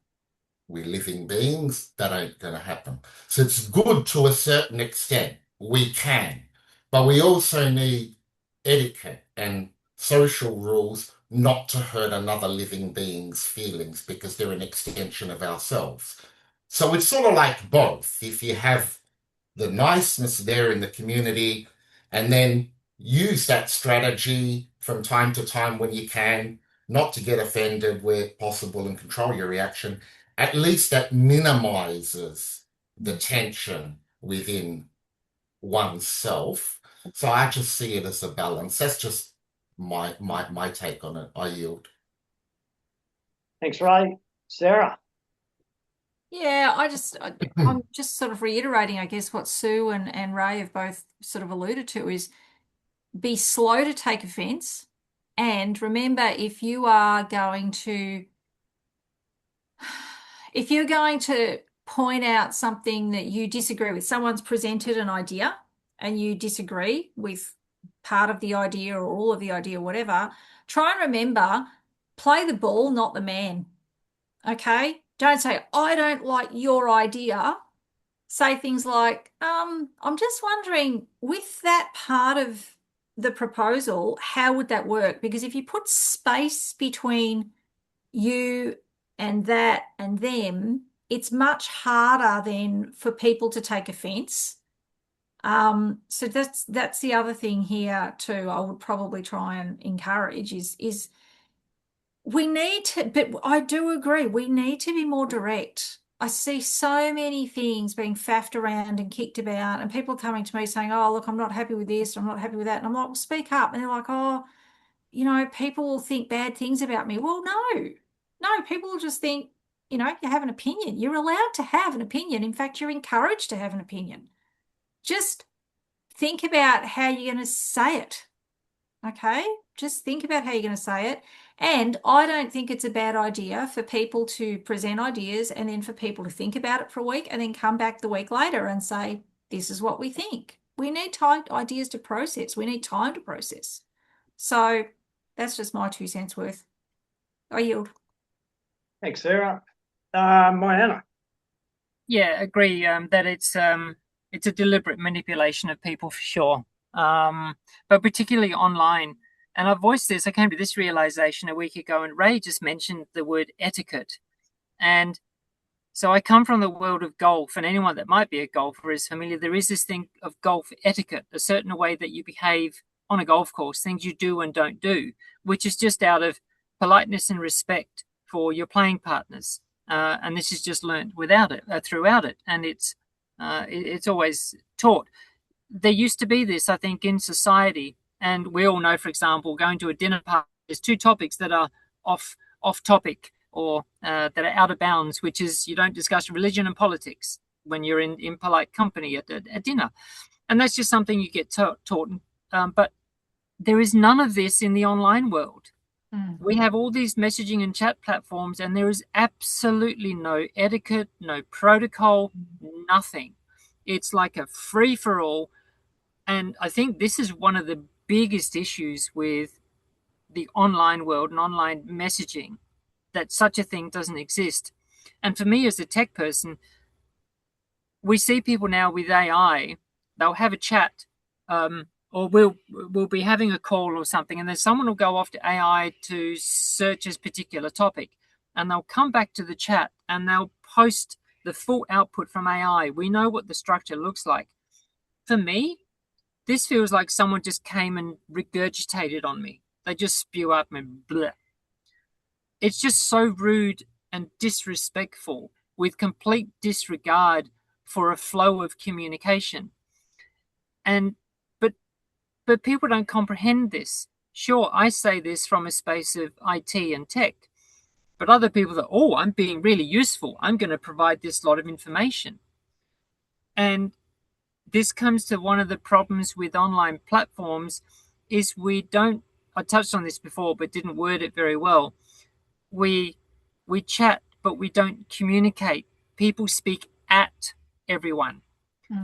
we're living beings, that ain't going to happen. So it's good to a certain extent. We can, but we also need etiquette and social rules not to hurt another living being's feelings because they're an extension of ourselves. So it's sort of like both. If you have the niceness there in the community and then use that strategy from time to time when you can, not to get offended where possible and control your reaction, at least that minimizes the tension within oneself. So I just see it as a balance. That's just my take on it. I yield. Thanks, Ray. Sarah? Yeah, I'm just sort of reiterating, I guess, what Sue and Ray have both sort of alluded to is be slow to take offense. And remember, if you're going to point out something that you disagree with, someone's presented an idea and you disagree with part of the idea or all of the idea, whatever, try and remember, play the ball, not the man. Okay? Don't say, I don't like your idea. Say things like, I'm just wondering, with that part of the proposal, how would that work? Because if you put space between you and that and them, it's much harder then for people to take offense. So that's the other thing here too. I would probably try and encourage is we need to, but I do agree, we need to be more direct. I see so many things being faffed around and kicked about, and people coming to me saying, oh, look, I'm not happy with this, I'm not happy with that. And I'm like, well, speak up. And they're like, oh, people will think bad things about me. Well, no, people will just think, you have an opinion. You're allowed to have an opinion. In fact, you're encouraged to have an opinion. Just think about how you're going to say it. Okay? Just think about how you're going to say it. And I don't think it's a bad idea for people to present ideas and then for people to think about it for a week and then come back the week later and say, this is what we think. We need ideas to process. We need time to process. So that's just my 2 cents worth. I yield. Thanks, Sarah. Mianne? Yeah, agree that it's a deliberate manipulation of people for sure, but particularly online. And I voiced this, I came to this realization a week ago, and Ray just mentioned the word etiquette. And so I come from the world of golf, and anyone that might be a golfer is familiar. There is this thing of golf etiquette, a certain way that you behave on a golf course, things you do and don't do, which is just out of politeness and respect for your playing partners. And this is just learned throughout it. And it's always taught. There used to be this, I think, in society. And we all know, for example, going to a dinner party, there's 2 topics that are off topic or that are out of bounds, which is you don't discuss religion and politics when you're in polite company at dinner. And that's just something you get taught. But there is none of this in the online world. We have all these messaging and chat platforms, and there is absolutely no etiquette, no protocol, nothing. It's like a free-for-all. And I think this is one of the biggest issues with the online world and online messaging, that such a thing doesn't exist. And for me as a tech person, we see people now with AI, they'll have a chat, or we'll be having a call or something, and then someone will go off to AI to search a particular topic, and they'll come back to the chat and they'll post the full output from AI. We know what the structure looks like. For me, this feels like someone just came and regurgitated on me. They just spew up and bleh. It's just so rude and disrespectful, with complete disregard for a flow of communication. And but people don't comprehend this. Sure, I say this from a space of IT and tech, But other people that, oh, I'm being really useful, I'm going to provide this lot of information. And this comes to one of the problems with online platforms is I touched on this before but didn't word it very well. We chat but we don't communicate. People speak at everyone.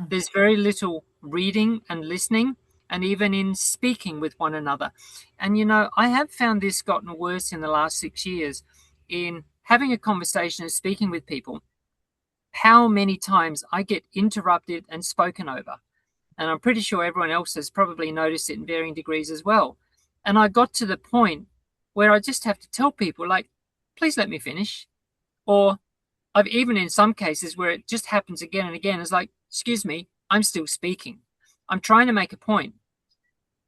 There's very little reading and listening, and even in speaking with one another. And I have found this gotten worse in the last 6 years in having a conversation and speaking with people. How many times I get interrupted and spoken over. And I'm pretty sure everyone else has probably noticed it in varying degrees as well. And I got to the point where I just have to tell people, like, please let me finish. Or I've even in some cases where it just happens again and again, it's like, excuse me, I'm still speaking. I'm trying to make a point.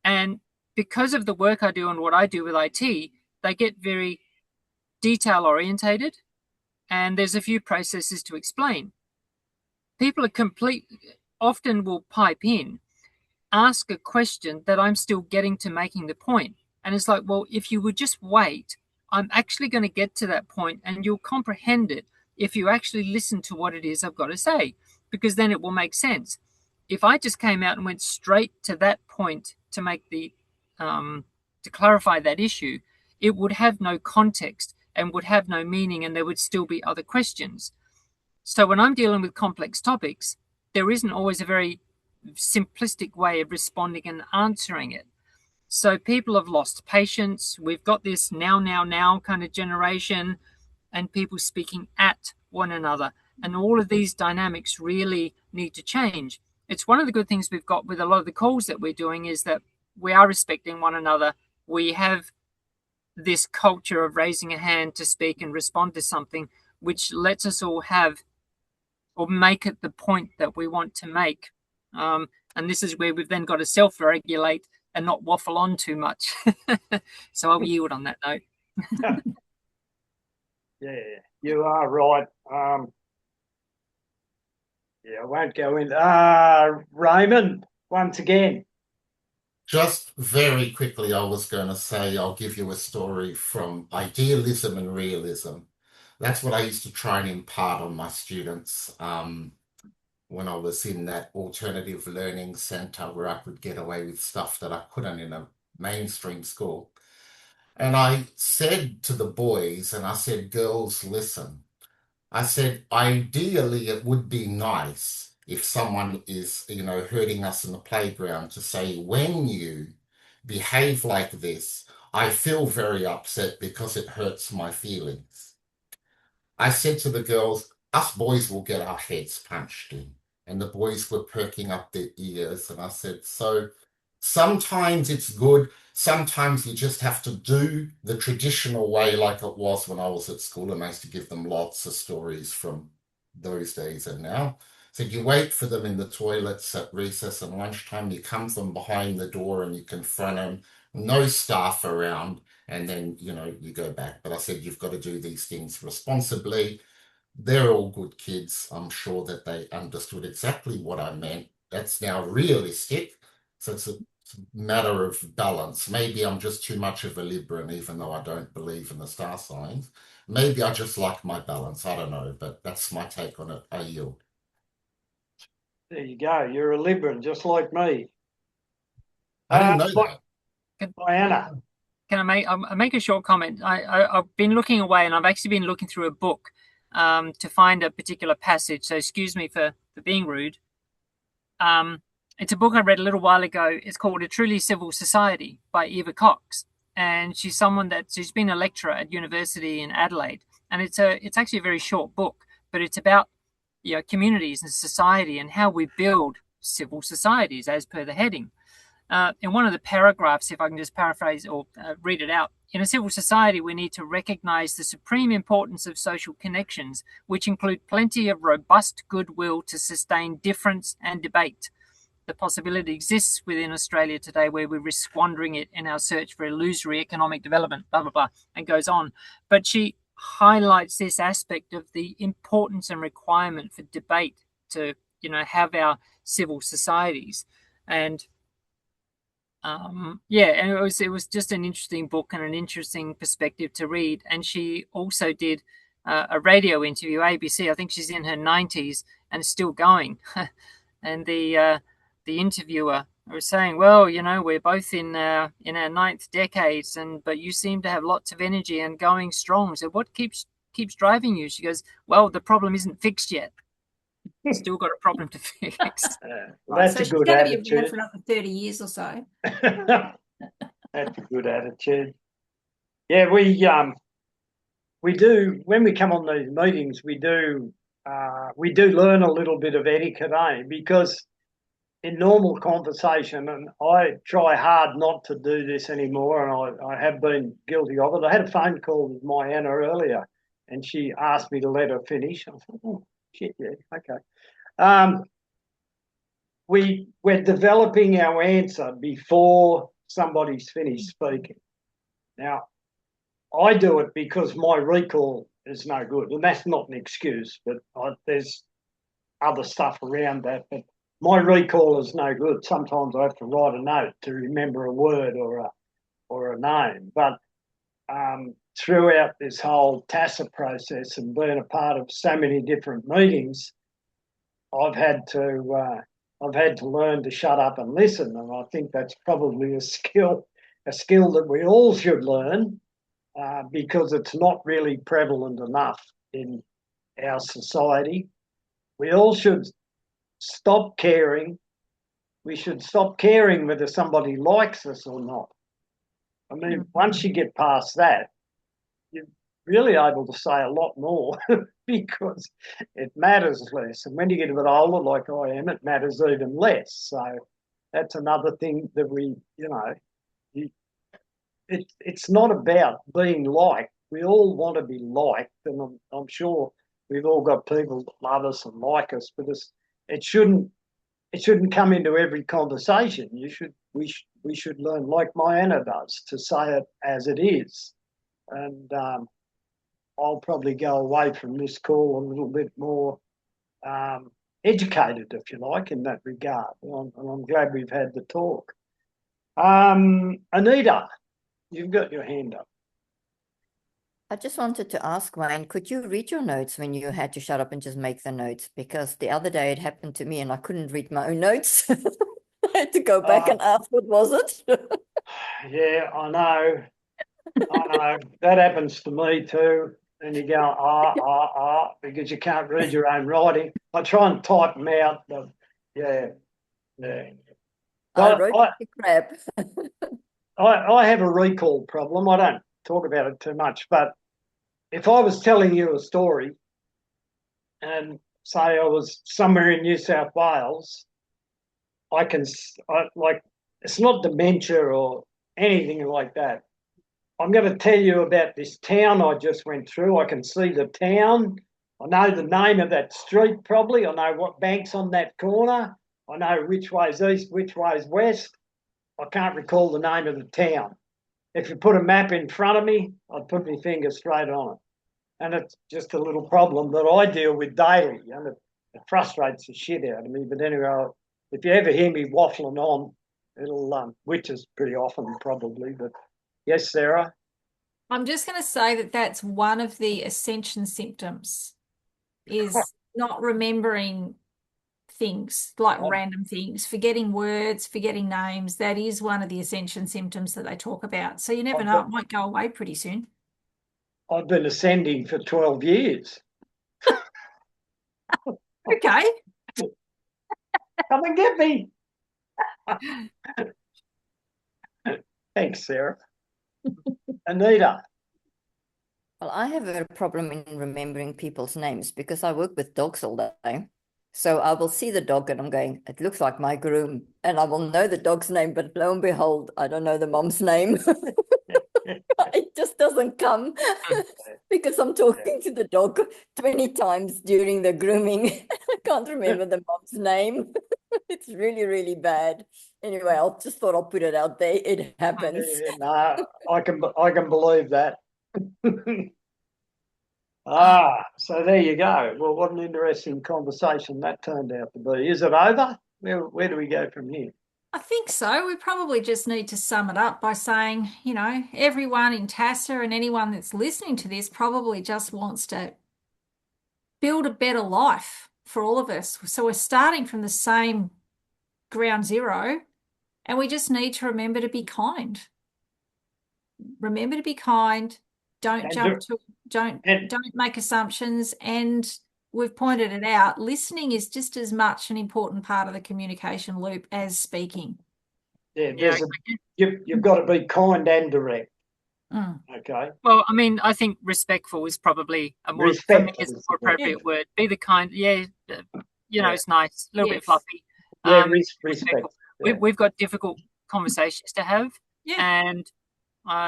And because of the work I do and what I do with IT, they get very detail orientated. And there's a few processes to explain. People often will pipe in, ask a question that I'm still getting to making the point. And it's like, well, if you would just wait, I'm actually going to get to that point and you'll comprehend it if you actually listen to what it is I've got to say, because then it will make sense. If I just came out and went straight to that point to make to clarify that issue, it would have no context and would have no meaning, and there would still be other questions. So when I'm dealing with complex topics, there isn't always a very simplistic way of responding and answering it. So people have lost patience. We've got this now kind of generation, and people speaking at one another. And all of these dynamics really need to change. It's one of the good things we've got with a lot of the calls that we're doing is that we are respecting one another. We have this culture of raising a hand to speak and respond to something, which lets us all have or make it the point that we want to make. And this is where we've then got to self-regulate and not waffle on too much. So I'll yield on that note. Yeah, you are right. I won't go in. Raymond, once again. Just very quickly, I was going to say, I'll give you a story from idealism and realism. That's what I used to try and impart on my students when I was in that alternative learning centre where I could get away with stuff that I couldn't in a mainstream school. And I said to the boys, and I said, girls, listen. I said, ideally, it would be nice if someone is, hurting us in the playground to say, when you behave like this, I feel very upset because it hurts my feelings. I said to the girls, us boys will get our heads punched in. And the boys were perking up their ears. And I said, so sometimes it's good. Sometimes you just have to do the traditional way like it was when I was at school. And I used to give them lots of stories from those days and now. So you wait for them in the toilets at recess and lunchtime. You come from behind the door and you confront them. No staff around. And then, you go back. But I said, you've got to do these things responsibly. They're all good kids. I'm sure that they understood exactly what I meant. That's now realistic. So it's a matter of balance. Maybe I'm just too much of a Libran, even though I don't believe in the star signs. Maybe I just like my balance. I don't know, but that's my take on it. I yield. There you go. You're a Libran, just like me. I didn't know that. Mianne. Can I make a short comment? I've been looking away, and I've actually been looking through a book to find a particular passage. So excuse me for being rude. It's a book I read a little while ago. It's called A Truly Civil Society by Eva Cox. And she's she's been a lecturer at university in Adelaide. And it's actually a very short book, but it's about communities and society and how we build civil societies as per the heading. In one of the paragraphs, if I can just paraphrase or read it out, in a civil society, we need to recognize the supreme importance of social connections, which include plenty of robust goodwill to sustain difference and debate. The possibility exists within Australia today where we risk squandering it in our search for illusory economic development, blah, blah, blah, and goes on. But she highlights this aspect of the importance and requirement for debate to, have our civil societies. And Yeah, and it was just an interesting book and an interesting perspective to read. And she also did a radio interview, ABC. I think she's in her 90s and still going. And the interviewer was saying, "Well, you know, we're both in our ninth decades, but you seem to have lots of energy and going strong. So what keeps driving you?" She goes, "Well, the problem isn't fixed yet. Still got a problem to fix." Well, that's so a she's good going to be attitude. around for another 30 years or so. That's a good attitude. Yeah, we do when we come on these meetings. We do learn a little bit of etiquette, because in normal conversation, and I try hard not to do this anymore, and I have been guilty of it. I had a phone call with Mianne earlier, and she asked me to let her finish. I thought, oh shit, yeah, okay. We're developing our answer before somebody's finished speaking. Now, I do it because my recall is no good, and that's not an excuse, but there's other stuff around that. But my recall is no good. Sometimes I have to write a note to remember a word or a name. But throughout this whole TASA process and being a part of so many different meetings, I've had to learn to shut up and listen, and I think that's probably a skill that we all should learn, because it's not really prevalent enough in our society. We all should stop caring. We should stop caring whether somebody likes us or not. I mean, once you get past that, you're really able to say a lot more because it matters less. And when you get a bit older, like I am, it matters even less. So that's another thing that it's not about being liked. We all want to be liked, and I'm sure we've all got people that love us and like us, but it shouldn't come into every conversation. We should learn, like Mianne does, to say it as it is. And I'll probably go away from this call a little bit more educated, if you like, in that regard. And I'm glad we've had the talk. Anita, you've got your hand up. I just wanted to ask, Wayne, could you read your notes when you had to shut up and just make the notes? Because the other day it happened to me and I couldn't read my own notes. I had to go back and ask, what was it? Yeah, I know. That happens to me too. And you go, because you can't read your own writing. I try and type them out. But yeah. I wrote crap. I have a recall problem. I don't talk about it too much, but if I was telling you a story and say I was somewhere in New South Wales, it's not dementia or anything like that. I'm going to tell you about this town I just went through. I can see the town. I know the name of that street probably. I know what bank's on that corner. I know which way's east, which way's west. I can't recall the name of the town. If you put a map in front of me, I'd put my finger straight on it. And it's just a little problem that I deal with daily, and it frustrates the shit out of me. But anyway, if you ever hear me waffling on, which is pretty often probably, but yes, Sarah? I'm just going to say that that's one of the ascension symptoms, is not remembering things, like random things, forgetting words, forgetting names. That is one of the ascension symptoms that they talk about. So you never know, it might go away pretty soon. I've been ascending for 12 years. Okay. Come and get me. Thanks, Sarah. Anita. Well, I have a problem in remembering people's names because I work with dogs all day. So I will see the dog and I'm going, it looks like my groom. And I will know the dog's name, but lo and behold, I don't know the mom's name. It just doesn't come because I'm talking to the dog 20 times during the grooming. I can't remember the mom's name. It's really, really bad. Anyway, I just thought I'll put it out there. It happens. No, I can believe that. So there you go. Well, what an interesting conversation that turned out to be. Is it over? Where do we go from here? I think so. We probably just need to sum it up by saying, everyone in TASA and anyone that's listening to this probably just wants to build a better life for all of us. So we're starting from the same ground zero, and we just need to remember to be kind. Remember to be kind. Don't don't make assumptions. And we've pointed it out, listening is just as much an important part of the communication loop as speaking. Yeah, you've got to be kind and direct. Okay. Well, I mean, I think respectful is probably a more appropriate word. Be the kind, it's nice, a little bit fluffy. Yeah, respect. We've got difficult conversations to have, and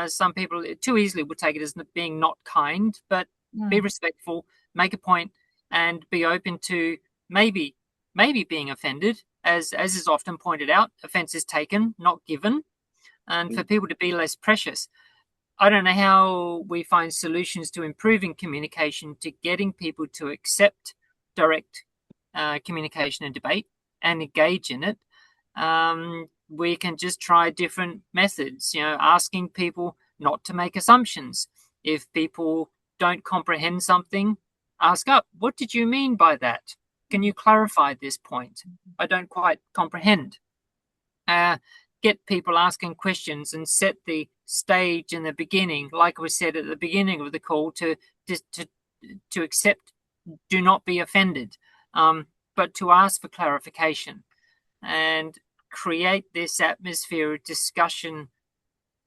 some people too easily would take it as being not kind, but be respectful, make a point, and be open to maybe being offended, as is often pointed out. Offence is taken, not given, and for people to be less precious. I don't know how we find solutions to improving communication, to getting people to accept direct communication and debate and engage in it. We can just try different methods, asking people not to make assumptions. If people don't comprehend something, ask up, what did you mean by that? Can you clarify this point? I don't quite comprehend. Get people asking questions and set the stage in the beginning, like we said at the beginning of the call, to accept, do not be offended, but to ask for clarification and create this atmosphere of discussion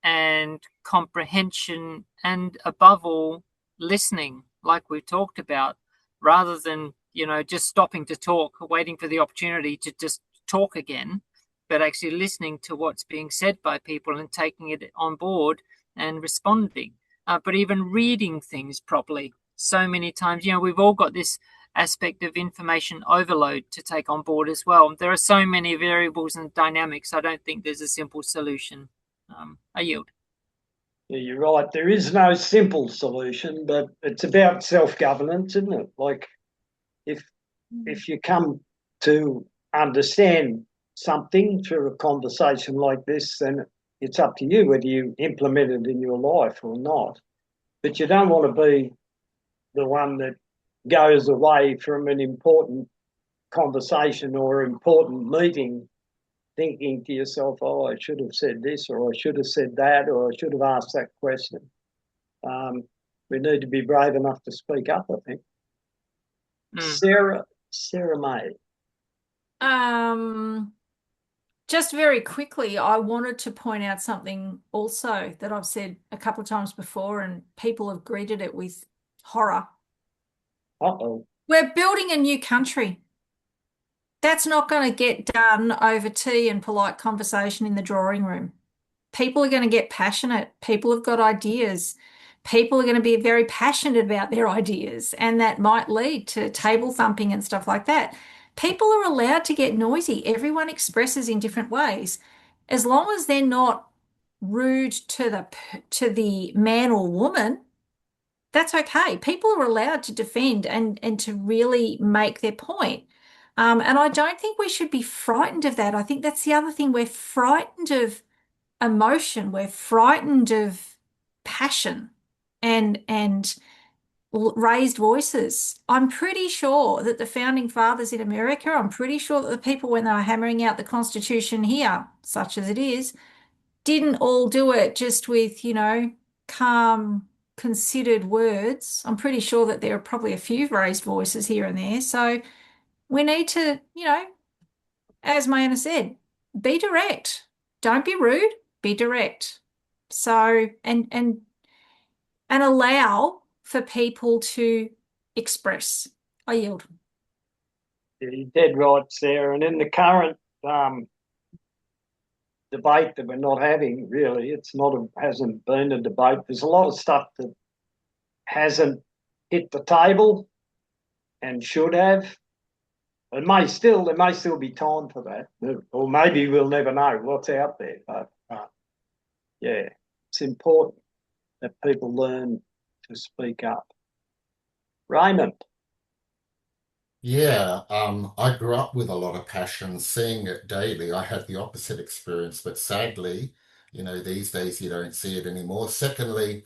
and comprehension, and above all, listening, like we talked about, rather than, just stopping to talk, waiting for the opportunity to just talk again, but actually listening to what's being said by people and taking it on board and responding. But even reading things properly. So many times, we've all got this aspect of information overload to take on board as well. There are so many variables and dynamics. I don't think there's a simple solution. I yield. Yeah, you're right. There is no simple solution, but it's about self-governance, isn't it? Like if you come to understand something through a conversation like this, then it's up to you whether you implement it in your life or not. But you don't want to be the one that goes away from an important conversation or important meeting thinking to yourself, oh, I should have said this, or I should have said that, or I should have asked that question. We need to be brave enough to speak up, I think. Sarah May. Just very quickly, I wanted to point out something also that I've said a couple of times before, and people have greeted it with horror. Uh-oh. We're building a new country. That's not going to get done over tea and polite conversation in the drawing room. People are going to get passionate. People have got ideas. People are going to be very passionate about their ideas, and that might lead to table thumping and stuff like that. People are allowed to get noisy. Everyone expresses in different ways. As long as they're not rude to the man or woman, that's okay. People are allowed to defend and to really make their point. And I don't think we should be frightened of that. I think that's the other thing. We're frightened of emotion. We're frightened of passion and raised voices. I'm pretty sure that the founding fathers in America, I'm pretty sure that the people, when they were hammering out the Constitution here, such as it is, didn't all do it just with, calm, considered words. I'm pretty sure that there are probably a few raised voices here and there. So we need to, as Mianne said, be direct. Don't be rude, be direct. So, and allow for people to express. I yield. Yeah, you're dead right, Sarah. And in the current debate that we're not having, really, hasn't been a debate. There's a lot of stuff that hasn't hit the table and should have. There may still be time for that, or maybe we'll never know what's out there. But yeah, it's important that people learn to speak up. Raymond. Yeah, I grew up with a lot of passion, seeing it daily. I had the opposite experience, but sadly, these days you don't see it anymore. Secondly,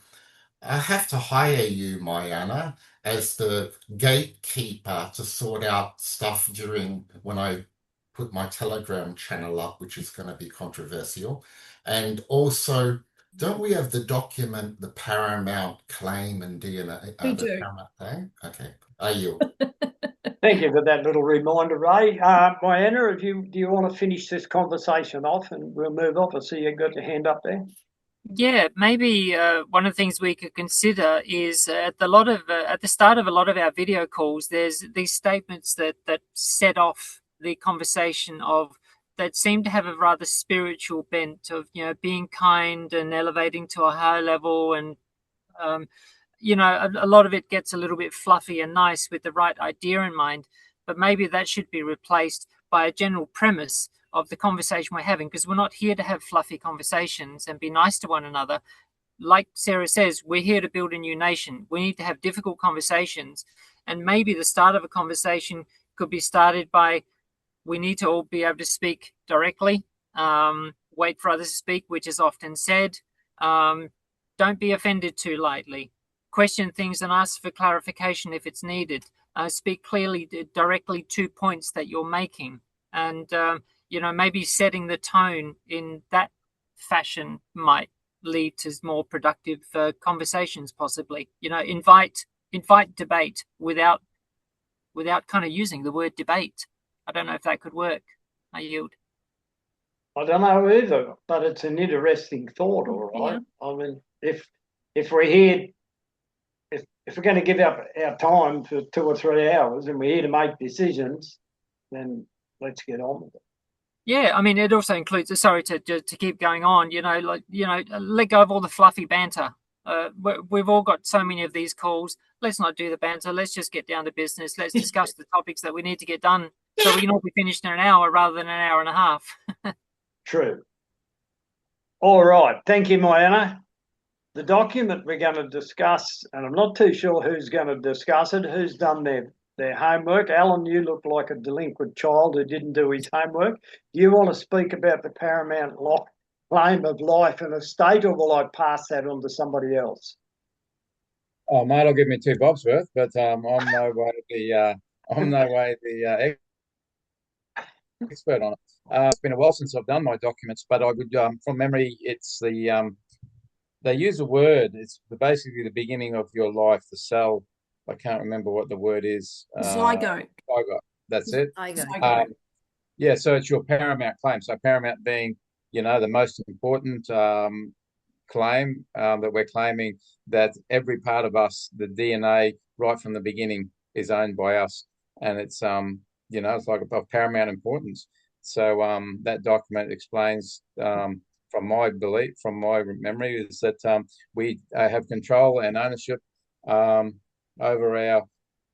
I have to hire you, Mianne, as the gatekeeper to sort out stuff during when I put my Telegram channel up, which is going to be controversial. And also, don't we have the document, the paramount claim and DNA, We the do. paramount claim? Okay, I yield. Thank you for that little reminder, Ray. Mianne, do you want to finish this conversation off and we'll move off? I see you got your hand up there. Yeah, maybe one of the things we could consider is at the start of a lot of our video calls, there's these statements that set off the conversation that seem to have a rather spiritual bent of being kind and elevating to a higher level, and a lot of it gets a little bit fluffy and nice with the right idea in mind, but maybe that should be replaced by a general premise of the conversation we're having, because we're not here to have fluffy conversations and be nice to one another. Like Sarah says, we're here to build a new nation. We need to have difficult conversations, and maybe the start of a conversation could be started by, we need to all be able to speak directly, wait for others to speak, which is often said. Don't be offended too lightly. Question things and ask for clarification if it's needed. Speak clearly, directly to points that you're making. And, maybe setting the tone in that fashion might lead to more productive conversations, possibly. Invite debate without kind of using the word debate. I don't know if that could work. I yield. I don't know either, but it's an interesting thought, all right. Yeah. I mean, if we're here, if we're going to give up our time for 2 or 3 hours and we're here to make decisions, then let's get on with it. Yeah, I mean, it also includes, sorry to keep going on, let go of all the fluffy banter. We've all got so many of these calls. Let's not do the banter. Let's just get down to business. Let's discuss the topics that we need to get done so we can all be finished in an hour rather than an hour and a half. True. All right. Thank you, Mianne. The document we're going to discuss, and I'm not too sure who's going to discuss it, who's done their homework. Alan, you look like a delinquent child who didn't do his homework. Do you want to speak about the paramount claim of life and estate, or will I pass that on to somebody else? Oh, mate, I'll give me 2 bobs worth, but I'm no way the expert on it. It's been a while since I've done my documents, but I would, from memory, it's they use a word. It's basically the beginning of your life, the cell. I can't remember what the word is. Zygote. Zygote. That's it. Zygote. Yeah, so it's your paramount claim. So paramount being, the most important claim that we're claiming, that every part of us, the DNA, right from the beginning, is owned by us, and it's it's like of paramount importance. So that document explains, from my belief, from my memory, is that we have control and ownership over our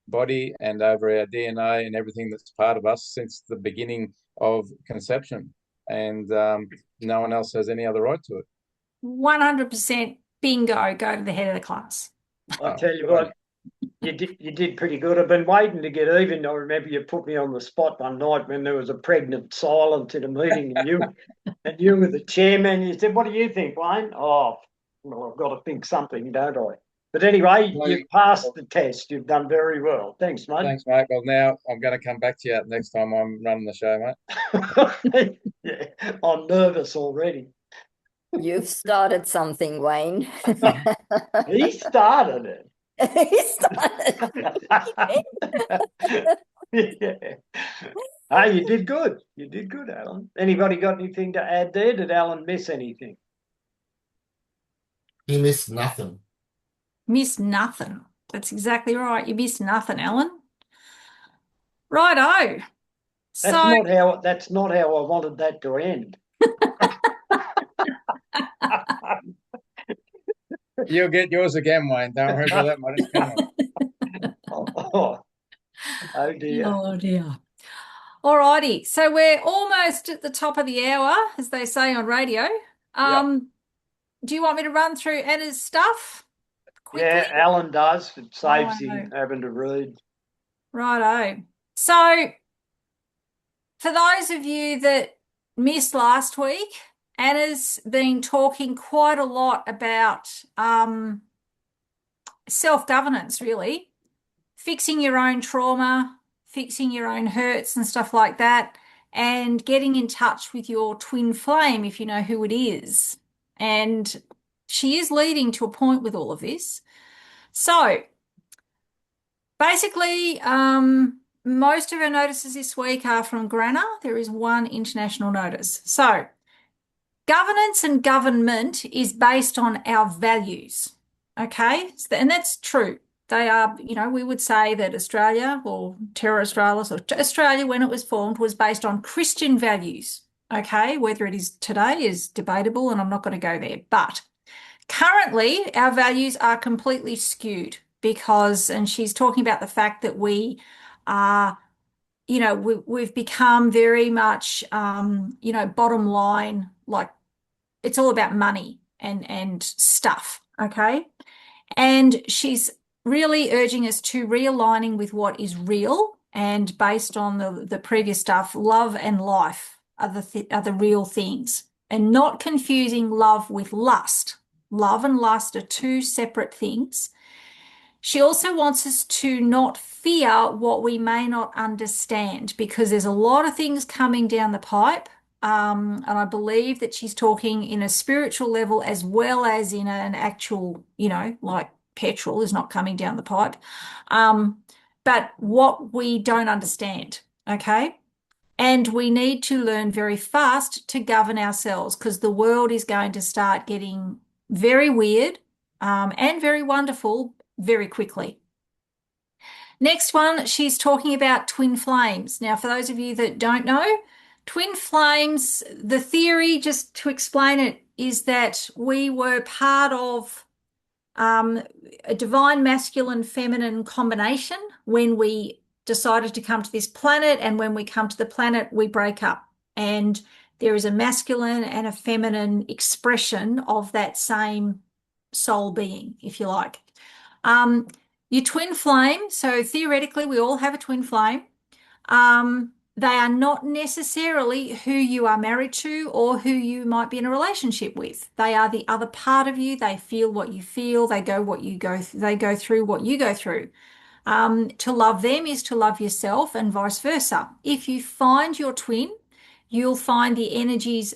body and over our DNA and everything that's part of us since the beginning of conception, and no one else has any other right to it. 100% bingo. Go to the head of the class. I'll tell you what, you did pretty good. I've been waiting to get even. I remember you put me on the spot one night when there was a pregnant silence in a meeting, and you were the chairman. You said, "What do you think, Wayne?" Oh, well, I've got to think something, don't I? But anyway, you've passed the test. You've done very well. Thanks, mate. Thanks, mate. Well, now I'm going to come back to you next time I'm running the show, mate. Yeah, I'm nervous already. You've started something, Wayne. He started it. He started. Yeah. Hey, you did good. You did good, Alan. Anybody got anything to add there? Did Alan miss anything? He missed nothing. Missed nothing. That's exactly right. You missed nothing, Alan. Righto. That's not how I wanted that to end. You'll get yours again, Wayne. Don't worry about that, mate. It's coming. Oh dear. Oh dear. All righty. So we're almost at the top of the hour, as they say on radio. Do you want me to run through Anna's stuff quickly? Yeah, Alan does. It saves him having to read. Righto. So for those of you that missed last week, Anna's been talking quite a lot about self-governance, really, fixing your own trauma, fixing your own hurts and stuff like that, and getting in touch with your twin flame if you know who it is. And she is leading to a point with all of this. So basically, most of our notices this week are from Grana. There is one international notice. So governance and government is based on our values. Okay, and that's true. They are, we would say that Australia or Terra Australis or Australia when it was formed was based on Christian values. Okay, whether it is today is debatable and I'm not going to go there. But currently our values are completely skewed because, and she's talking about the fact that we are, we've become very much, bottom line, like it's all about money and stuff. Okay. And she's really urging us to realigning with what is real and based on the previous stuff, love and life are the real things and not confusing love with lust. Love and lust are two separate things. She also wants us to not fear what we may not understand because there's a lot of things coming down the pipe. And I believe that she's talking in a spiritual level as well as in an actual, like petrol is not coming down the pipe. But what we don't understand, okay? And we need to learn very fast to govern ourselves because the world is going to start getting very weird and very wonderful very quickly. Next one, she's talking about twin flames. Now, for those of you that don't know, twin flames, the theory, just to explain it, is that we were part of a divine masculine feminine combination when we decided to come to this planet, and when we come to the planet we break up, and there is a masculine and a feminine expression of that same soul being, if you like. Your twin flame, so theoretically we all have a twin flame. They are not necessarily who you are married to or who you might be in a relationship with. They are the other part of you. They feel what you feel. They go through what you go through. To love them is to love yourself and vice versa. If you find your twin, you'll find the energies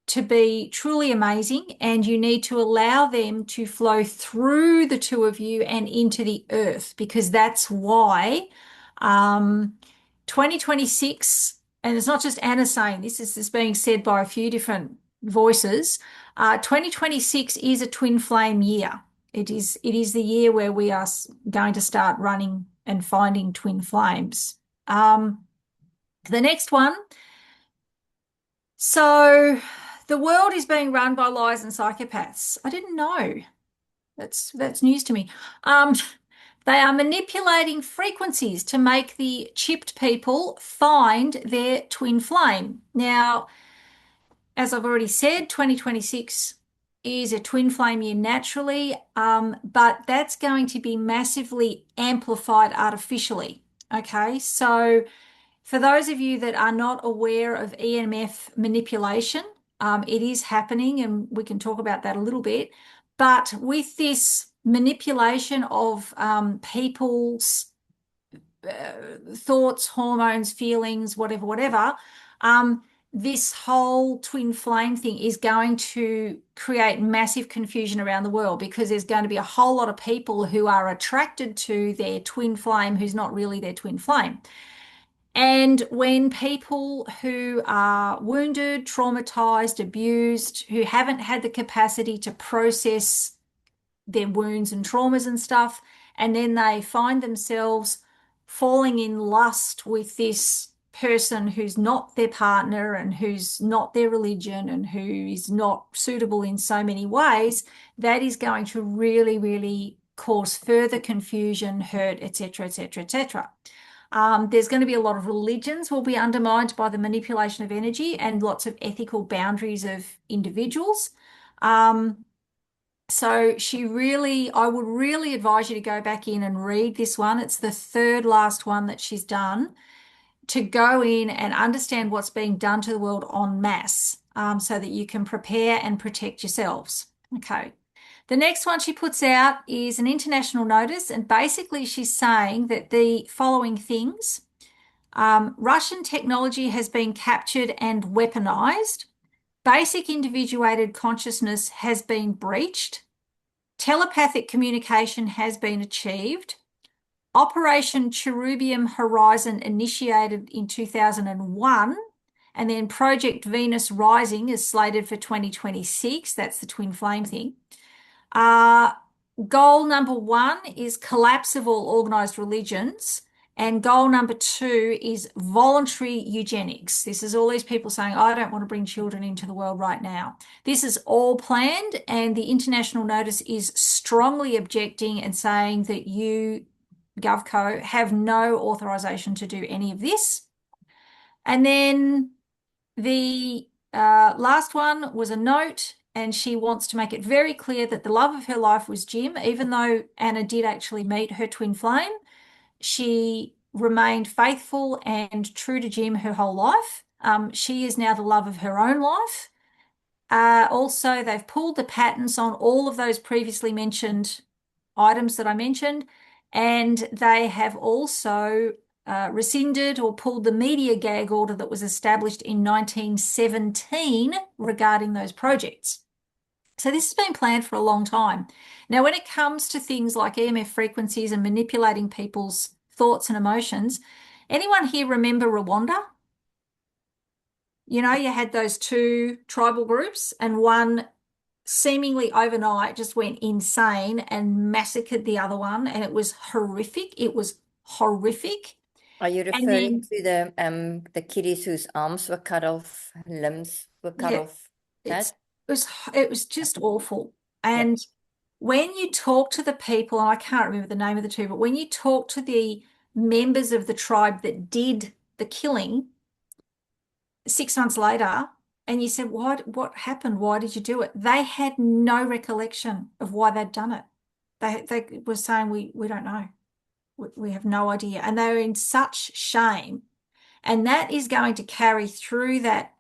to be truly amazing, and you need to allow them to flow through the two of you and into the earth, because that's why 2026, and it's not just Anna saying this, this is being said by a few different voices. 2026 is a twin flame year. It is the year where we are going to start running and finding twin flames. The next one. So the world is being run by liars and psychopaths. I didn't know. That's news to me. They are manipulating frequencies to make the chipped people find their twin flame. Now, as I've already said, 2026 is a twin flame year naturally, but that's going to be massively amplified artificially. Okay, so for those of you that are not aware of EMF manipulation, it is happening, and we can talk about that a little bit. But with this manipulation of people's thoughts, hormones, feelings, whatever, this whole twin flame thing is going to create massive confusion around the world, because there's going to be a whole lot of people who are attracted to their twin flame who's not really their twin flame. And when people who are wounded, traumatized, abused, who haven't had the capacity to process their wounds and traumas and stuff, and then they find themselves falling in lust with this person who's not their partner and who's not their religion and who is not suitable in so many ways, that is going to really, really cause further confusion, hurt, etc., etc., etc. There's going to be a lot of religions will be undermined by the manipulation of energy, and lots of ethical boundaries of individuals. So I would really advise you to go back in and read this one. It's the third last one that she's done. to go in and understand what's being done to the world en masse, so that you can prepare and protect yourselves. Okay. The next one she puts out is an international notice, and basically she's saying that the following things: Russian technology has been captured and weaponized. Basic individuated consciousness has been breached. Telepathic communication has been achieved. Operation Cherubium Horizon initiated in 2001, and then Project Venus Rising is slated for 2026. That's the twin flame thing. Goal number 1 is collapse of all organized religions. And goal number 2 is voluntary eugenics. This is all these people saying, I don't want to bring children into the world right now. This is all planned, and the international notice is strongly objecting and saying that you, GovCo, have no authorization to do any of this. And then the last one was a note, and she wants to make it very clear that the love of her life was Jim. Even though Anna did actually meet her twin flame, she remained faithful and true to Jim her whole life. She is now the love of her own life. Also, they've pulled the patents on all of those previously mentioned items that I mentioned, and they have also rescinded or pulled the media gag order that was established in 1917 regarding those projects. So this has been planned for a long time. Now, when it comes to things like EMF frequencies and manipulating people's thoughts and emotions, anyone here remember Rwanda? You know, you had those 2 tribal groups, and one seemingly overnight just went insane and massacred the other one, and it was horrific. It was horrific. Are you referring to the kiddies whose arms were cut off, limbs were cut off? It was just awful. And when you talk to the people, and I can't remember the name of the 2, but when you talk to the members of the tribe that did the killing 6 months later, and you said, what happened? Why did you do it? They had no recollection of why they'd done it. They were saying, we don't know. We have no idea. And they were in such shame. And that is going to carry through that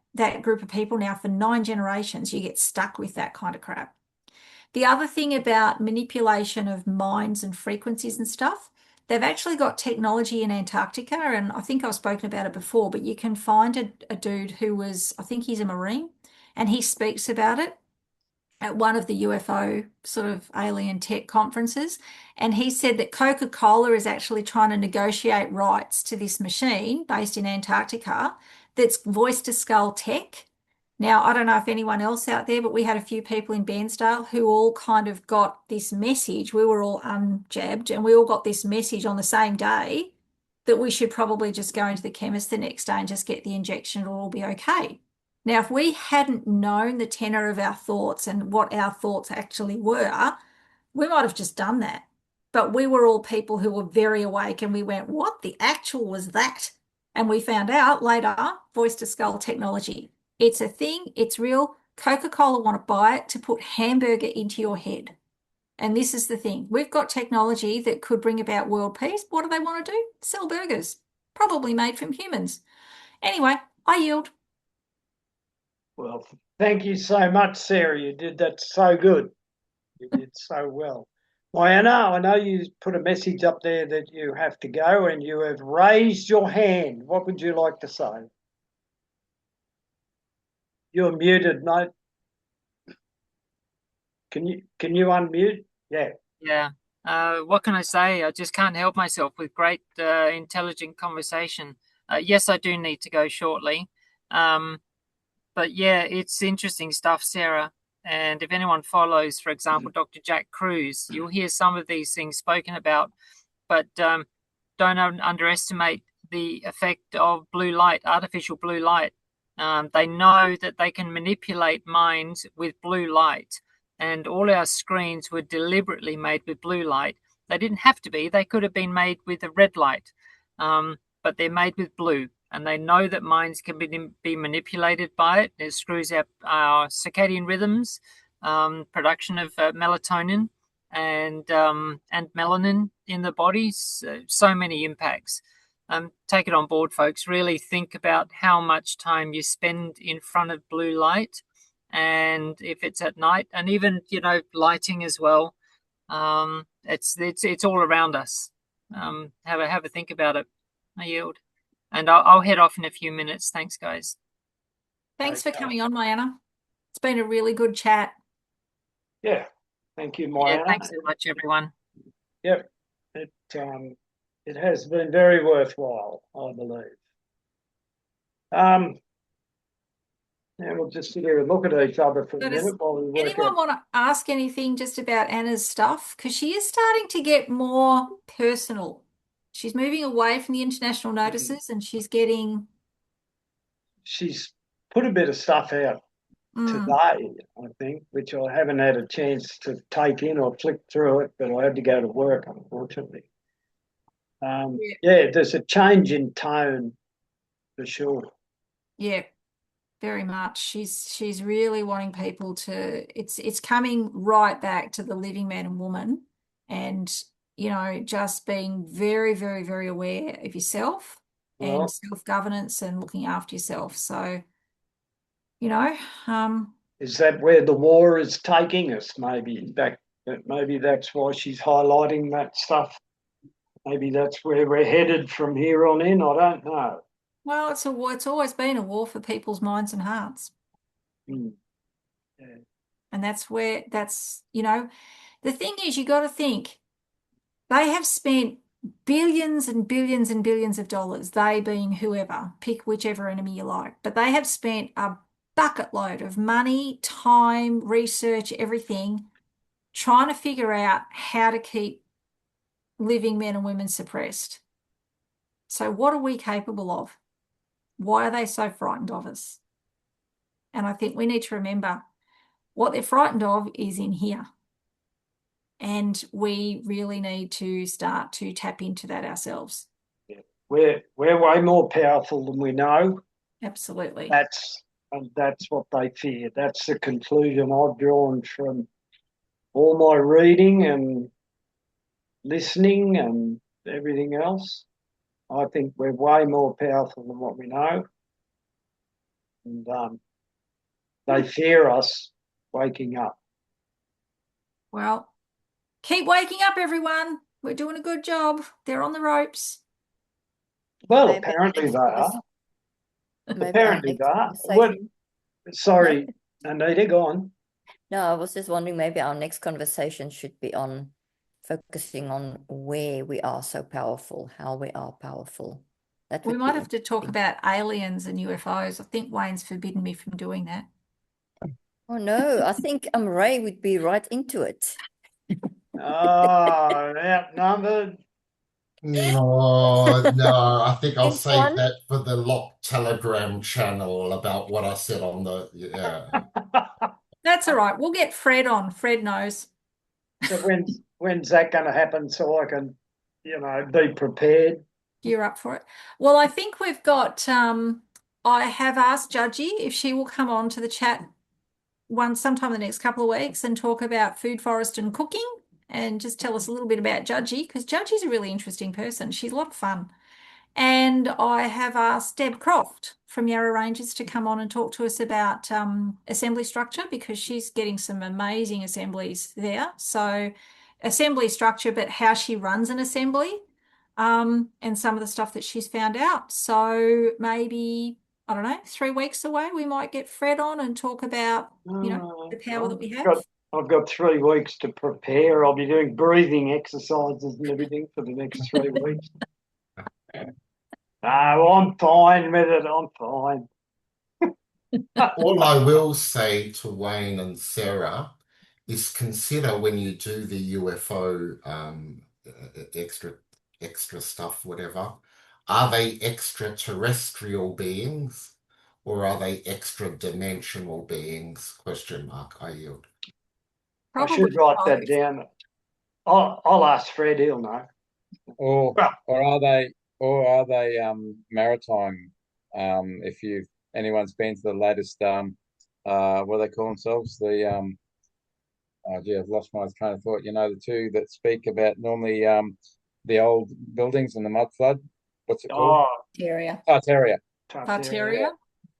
group of people now for 9 generations. You get stuck with that kind of crap. The other thing about manipulation of minds and frequencies and stuff, they've actually got technology in Antarctica, and I think I've spoken about it before, but you can find a dude who was, I think he's a Marine, and he speaks about it at one of the UFO sort of alien tech conferences. And he said that Coca-Cola is actually trying to negotiate rights to this machine based in Antarctica that's voice to skull tech. Now, I don't know if anyone else out there, but we had a few people in Bairnsdale who all kind of got this message. We were all unjabbed, and we all got this message on the same day that we should probably just go into the chemist the next day and just get the injection. It'll all be okay. Now, if we hadn't known the tenor of our thoughts and what our thoughts actually were, we might have just done that. But we were all people who were very awake, and we went, what the actual was that? And we found out later, voice to skull technology. It's a thing, it's real. Coca-Cola want to buy it to put hamburger into your head. And this is the thing. We've got technology that could bring about world peace. What do they want to do? Sell burgers, probably made from humans. Anyway, I yield. Well, thank you so much, Sarah. You did that so good. You did so well. Mianne, I know you put a message up there that you have to go, and you have raised your hand. What would you like to say? You're muted, mate. Can you unmute? Yeah. Yeah. What can I say? I just can't help myself with great, intelligent conversation. Yes, I do need to go shortly. But yeah, it's interesting stuff, Sarah. And if anyone follows, for example, Dr. Jack Cruz, you'll hear some of these things spoken about, but don't underestimate the effect of blue light, artificial blue light. They know that they can manipulate minds with blue light, and all our screens were deliberately made with blue light. They didn't have to be. They could have been made with a red light, but they're made with blue. And they know that minds can be manipulated by it. It screws up our circadian rhythms, production of melatonin and melanin in the body. So many impacts. take it on board, folks. Really think about how much time you spend in front of blue light, and if it's at night, and even lighting as well. It's all around us. Have a think about it. I yield, and I'll head off in a few minutes. Thanks, guys. Thanks for coming on, Mianne. It's been a really good chat. Yeah, thank you, Mianne. Yeah, thanks so much, everyone. Yep, it has been very worthwhile, I believe. Now we'll just sit here and look at each other for a minute while we work anyone out. want to ask anything just about Anna's stuff? Because she is starting to get more personal. She's moving away from the international notices and she's getting... She's put a bit of stuff out today, I think, which I haven't had a chance to take in or flick through it, but I had to go to work, unfortunately. Yeah, there's a change in tone for sure. Yeah, very much. She's really wanting people to... It's coming right back to the living man and woman, and just being very, very, very aware of yourself and self-governance and looking after yourself. So, is that where the war is taking us? Maybe that's why she's highlighting that stuff. Maybe that's where we're headed from here on in. I don't know. Well, it's always been a war for people's minds and hearts. Yeah. And the thing is, you got to think, they have spent billions and billions and billions of dollars, they being whoever, pick whichever enemy you like, but they have spent a bucket load of money, time, research, everything, trying to figure out how to keep living men and women suppressed. So what are we capable of? Why are they so frightened of us? And I think we need to remember what they're frightened of is in here. And we really need to start to tap into that ourselves. Yeah. We're way more powerful than we know. Absolutely. That's what they fear. That's the conclusion I've drawn from all my reading and listening and everything else. I think we're way more powerful than what we know. And they fear us waking up. Well, keep waking up, everyone. We're doing a good job. They're on the ropes. Well, apparently they are. Apparently they are. Sorry, Anita, go on. No, I was just wondering, maybe our next conversation should be on focusing on where we are so powerful, how we are powerful. We might have to talk about aliens and UFOs. I think Wayne's forbidden me from doing that. Oh no, I think Ray would be right into it. Oh, outnumbered. No, I think I'll save that for the locked Telegram channel about what I said on the That's all right. We'll get Fred on. Fred knows. So when's that going to happen so I can, be prepared? Gear up for it. Well, I think we've got, I have asked Judgy if she will come on to the chat sometime in the next couple of weeks and talk about food, forest and cooking and just tell us a little bit about Judgy, because Judgy's a really interesting person. She's a lot of fun. And I have asked Deb Croft from Yarra Ranges to come on and talk to us about assembly structure, because she's getting some amazing assemblies there. So assembly structure, but how she runs an assembly and some of the stuff that she's found out. So maybe, I don't know, 3 weeks away, we might get Fred on and talk about, the power that we have. I've got 3 weeks to prepare. I'll be doing breathing exercises and everything for the next 3 weeks. No, I'm fine with it. I'm fine. All I will say to Wayne and Sarah is consider when you do the UFO extra stuff, whatever, are they extraterrestrial beings or are they extra dimensional beings? ? I yield. Probably I should write that down. I'll ask Fred, he'll know. Or are they maritime? If anyone's been to the latest what do they call themselves? I've lost my train of thought. The two that speak about normally the old buildings and the mud flood. what's it called? Tartaria. Tartaria. Tartaria.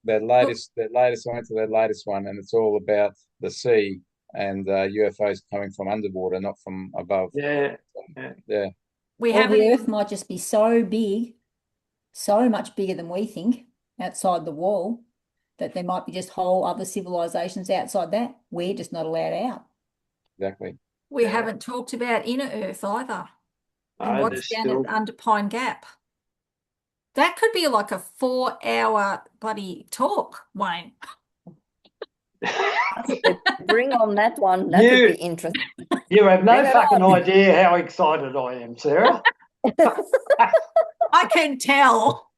Their latest I went to their latest one, and it's all about the sea and UFOs coming from underwater, not from above. Yeah. Yeah. We Well, haven't. the Earth might just be so big, so much bigger than we think, outside the wall, that there might be just whole other civilizations outside that. We're just not allowed out. Exactly. We haven't talked about inner Earth either. And what's down still... under Pine Gap. That could be like a 4-hour bloody talk, Wayne. Bring on that one. That would be interesting. You have no Bring it fucking on. idea how excited I am, Sarah. I can tell.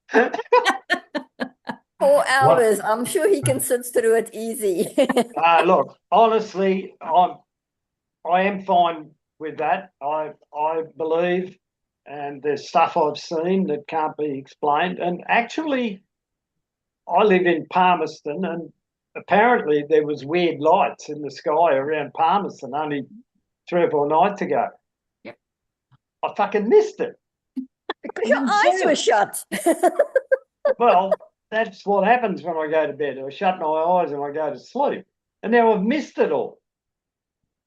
4 hours. I'm sure he can sit through it easy. Look, honestly, I am fine with that. I believe, and there's stuff I've seen that can't be explained. And actually, I live in Palmerston, and apparently there was weird lights in the sky around Palmerston only 3 or 4 nights ago. Yep. I fucking missed it. Because your eyes were shut. Well, that's what happens when I go to bed. I shut my eyes and I go to sleep. And now I've missed it all.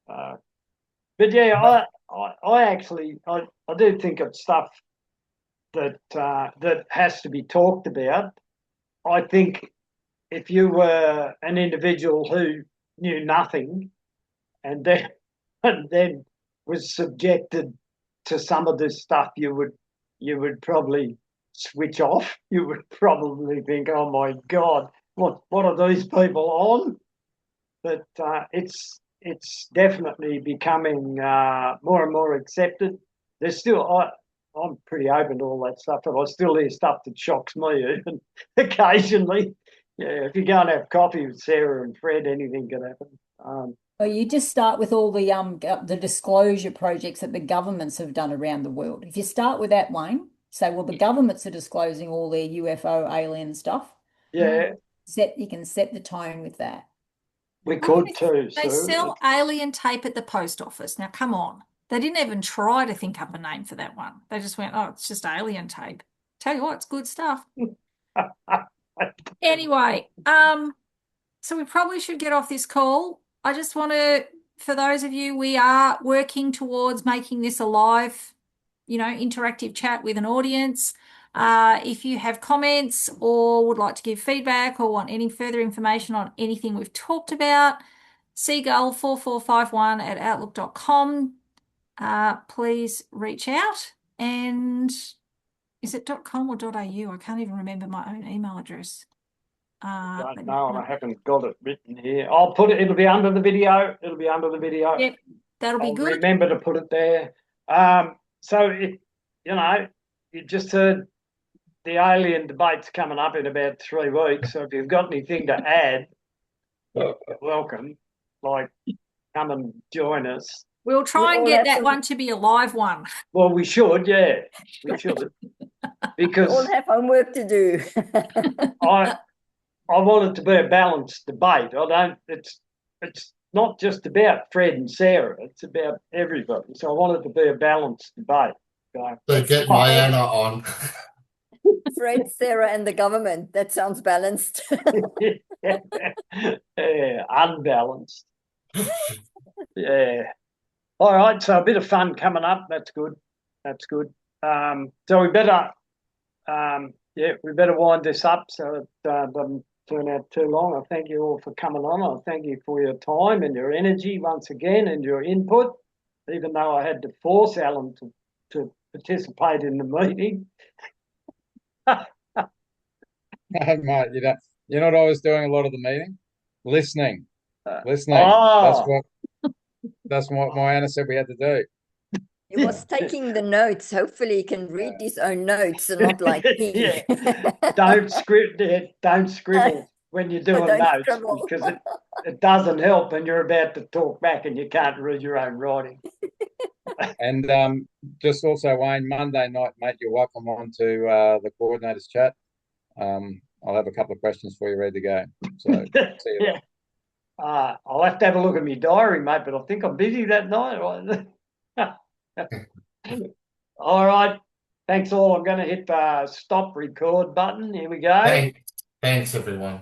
But yeah, I actually do think it's stuff that has to be talked about. I think if you were an individual who knew nothing and then was subjected to some of this stuff, you would probably switch off. You would probably think, "Oh my God, what are these people on?" But it's definitely becoming more and more accepted. There's still I'm pretty open to all that stuff, but I still hear stuff that shocks me even occasionally. Yeah, if you go and have coffee with Sarah and Fred, anything can happen. Well, you just start with all the disclosure projects that the governments have done around the world. If you start with that, Wayne, say, well, the governments are disclosing all their UFO alien stuff. Yeah, you can set the tone with that. we could too. They Sue. sell alien tape at the post office. Now, come on. They didn't even try to think up a name for that one. They just went, "Oh, it's just alien tape." Tell you what, it's good stuff. Anyway, so we probably should get off this call. I just want to, for those of you, we are working towards making this a live, interactive chat with an audience. If you have comments or would like to give feedback or want any further information on anything we've talked about, seagull4451@outlook.com. Please reach out. And is it .com or .au? I can't even remember my own email address. I don't know, and I haven't got it written here. I'll put it. It'll be under the video. Yep, that'll be good. Remember to put it there. So you just heard the alien debate's coming up in about 3 weeks. So if you've got anything to add, you're welcome. Like, come and join us. We'll try and get that one to be a live one. Well, we should, yeah. We should. Because we all have homework to do. I want it to be a balanced debate. It's not just about Fred and Sarah, it's about everybody. So I want it to be a balanced debate. So get Mianne on. Fred, Sarah, and the government. That sounds balanced. Yeah, unbalanced. Yeah. All right, so a bit of fun coming up. That's good. So we better wind this up so it doesn't turn out too long. I thank you all for coming on. I thank you for your time and your energy once again and your input, even though I had to force Alan to participate in the meeting. Mate, you know what I was doing a lot of the meeting? Listening. Oh. That's what Mianne said we had to do. He was taking the notes. Hopefully he can read his own notes and not like me. Yeah. Don't scribble when you're doing notes scribble. Because it doesn't help when you're about to talk back and you can't read your own writing. And just also, Wayne, Monday night, mate, you're welcome on to the coordinators chat. I'll have a couple of questions for you ready to go. So see you there. I'll have to have a look at my diary, mate, but I think I'm busy that night. All right. Thanks all. I'm going to hit the stop record button. Here we go. Thanks everyone.